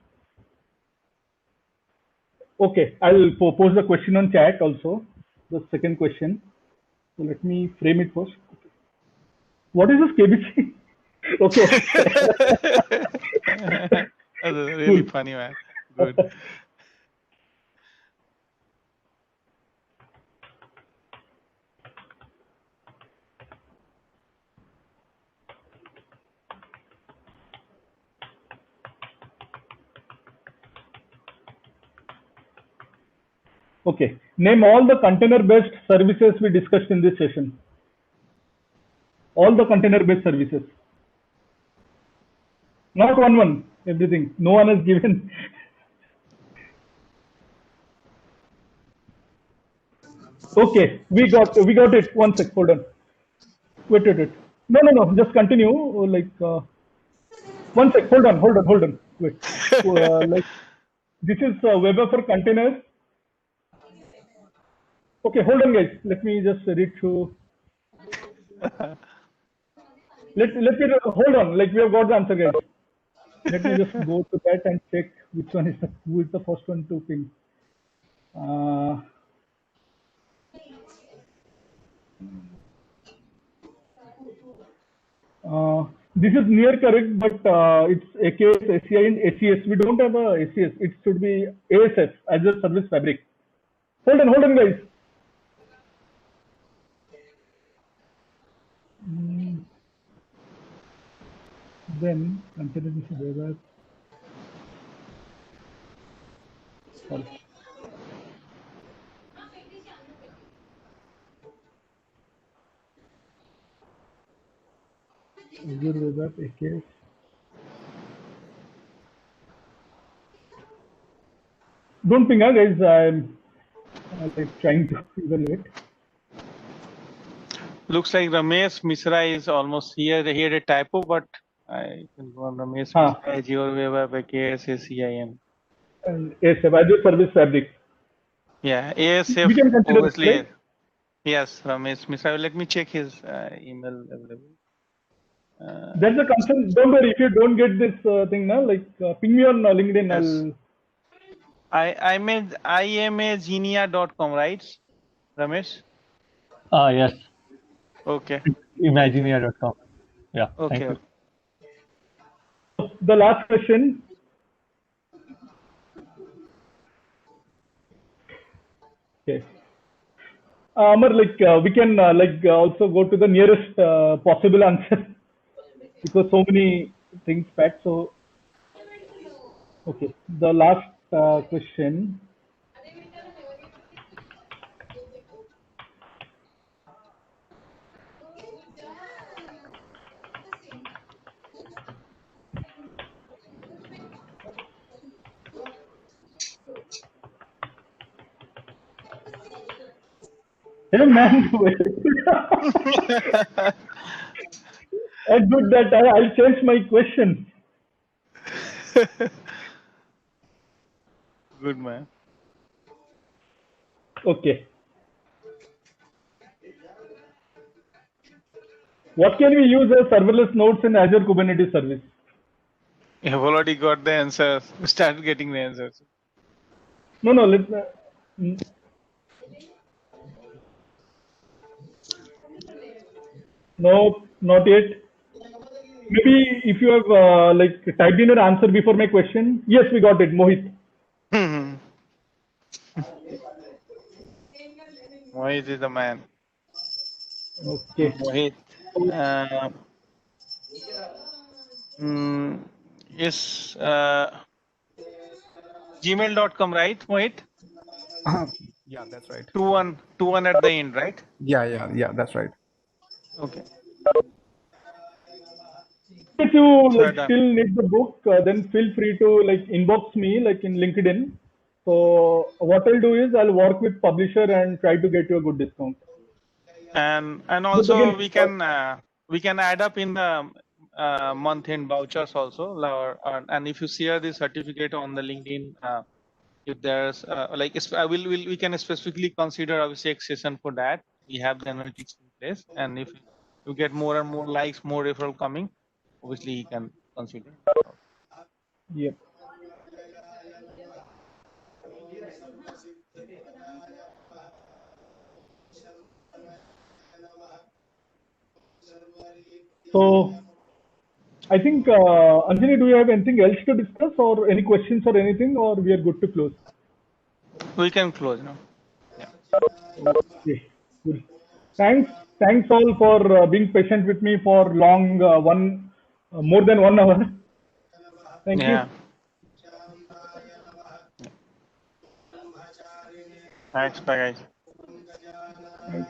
Okay, I'll post the question on chat also. The second question. So let me frame it first. What is this KBC? Okay. That's really Cool. funny, man. Good. Okay. Name all the container-based services we discussed in this session. All the container-based services. Not one. Everything. No one has given. Okay. We got it. One sec. Hold on. Wait. No. Just continue. One sec. Hold on. Wait. Like this is web app for containers. Okay. Hold on, guys. Let me just read through. Let me hold on. Like we have got the answer, guys. Let me just go to that and check which one is who is the first one to ping. This is near correct, but it's AKS, ACI, and ACS. We don't have a ACS. It should be ASF, Azure Service Fabric. Hold on, guys. Then consider this web app. Sorry. Azure web app, AKS. Don't ping, guys. I'm like trying to evaluate. Looks like Ramesh Misra is almost here. He had a typo, but I can go on Ramesh Ah. Misra, Azure Web App, ASACIM. And ASF, Azure Service Fabric. Yeah, We ASF, can consider this, obviously. right? Yes, Ramesh Misra. Let me check his email available. That's the concern. Don't worry if you don't get this thing now. Like ping me on LinkedIn. Yes. imagenia.com, right, Ramesh? Yes, Okay. Imagineer.com. Yeah, Okay. thank you. The last question. Okay. Amar, we can also go to the nearest possible answer because so many things packed. So, okay. The last question. Hey man, I good that I'll change my question. Good man. Okay. What can we use as serverless nodes in Azure Kubernetes Service? You have already got the answer. Start getting the answers. No, let's. No, not yet. Maybe if you have typed in your answer before my question. Yes, we got it, Mohit. Mohit is the man. Okay. Mohit. Yes. Gmail.com, right, Mohit? Yeah, that's right. 21 at the end, right? Yeah, that's right. Okay. If you So done. still need the book, then feel free to inbox me in LinkedIn. So what I'll do is I'll work with publisher and try to get you a good discount. And also again, we can add up in the month end vouchers also. And if you share the certificate on the LinkedIn, if there's we can specifically consider obviously a session for that. We have the analytics in place, and if you get more and more likes, more referral coming, obviously you can consider. Yep. So I think Anjali, do you have anything else to discuss or any questions or anything, or we are good to close? We can close now. Okay, good. Thanks all for being patient with me for long more than 1 hour. Thank you. Yeah. Thanks, bye guys. Right.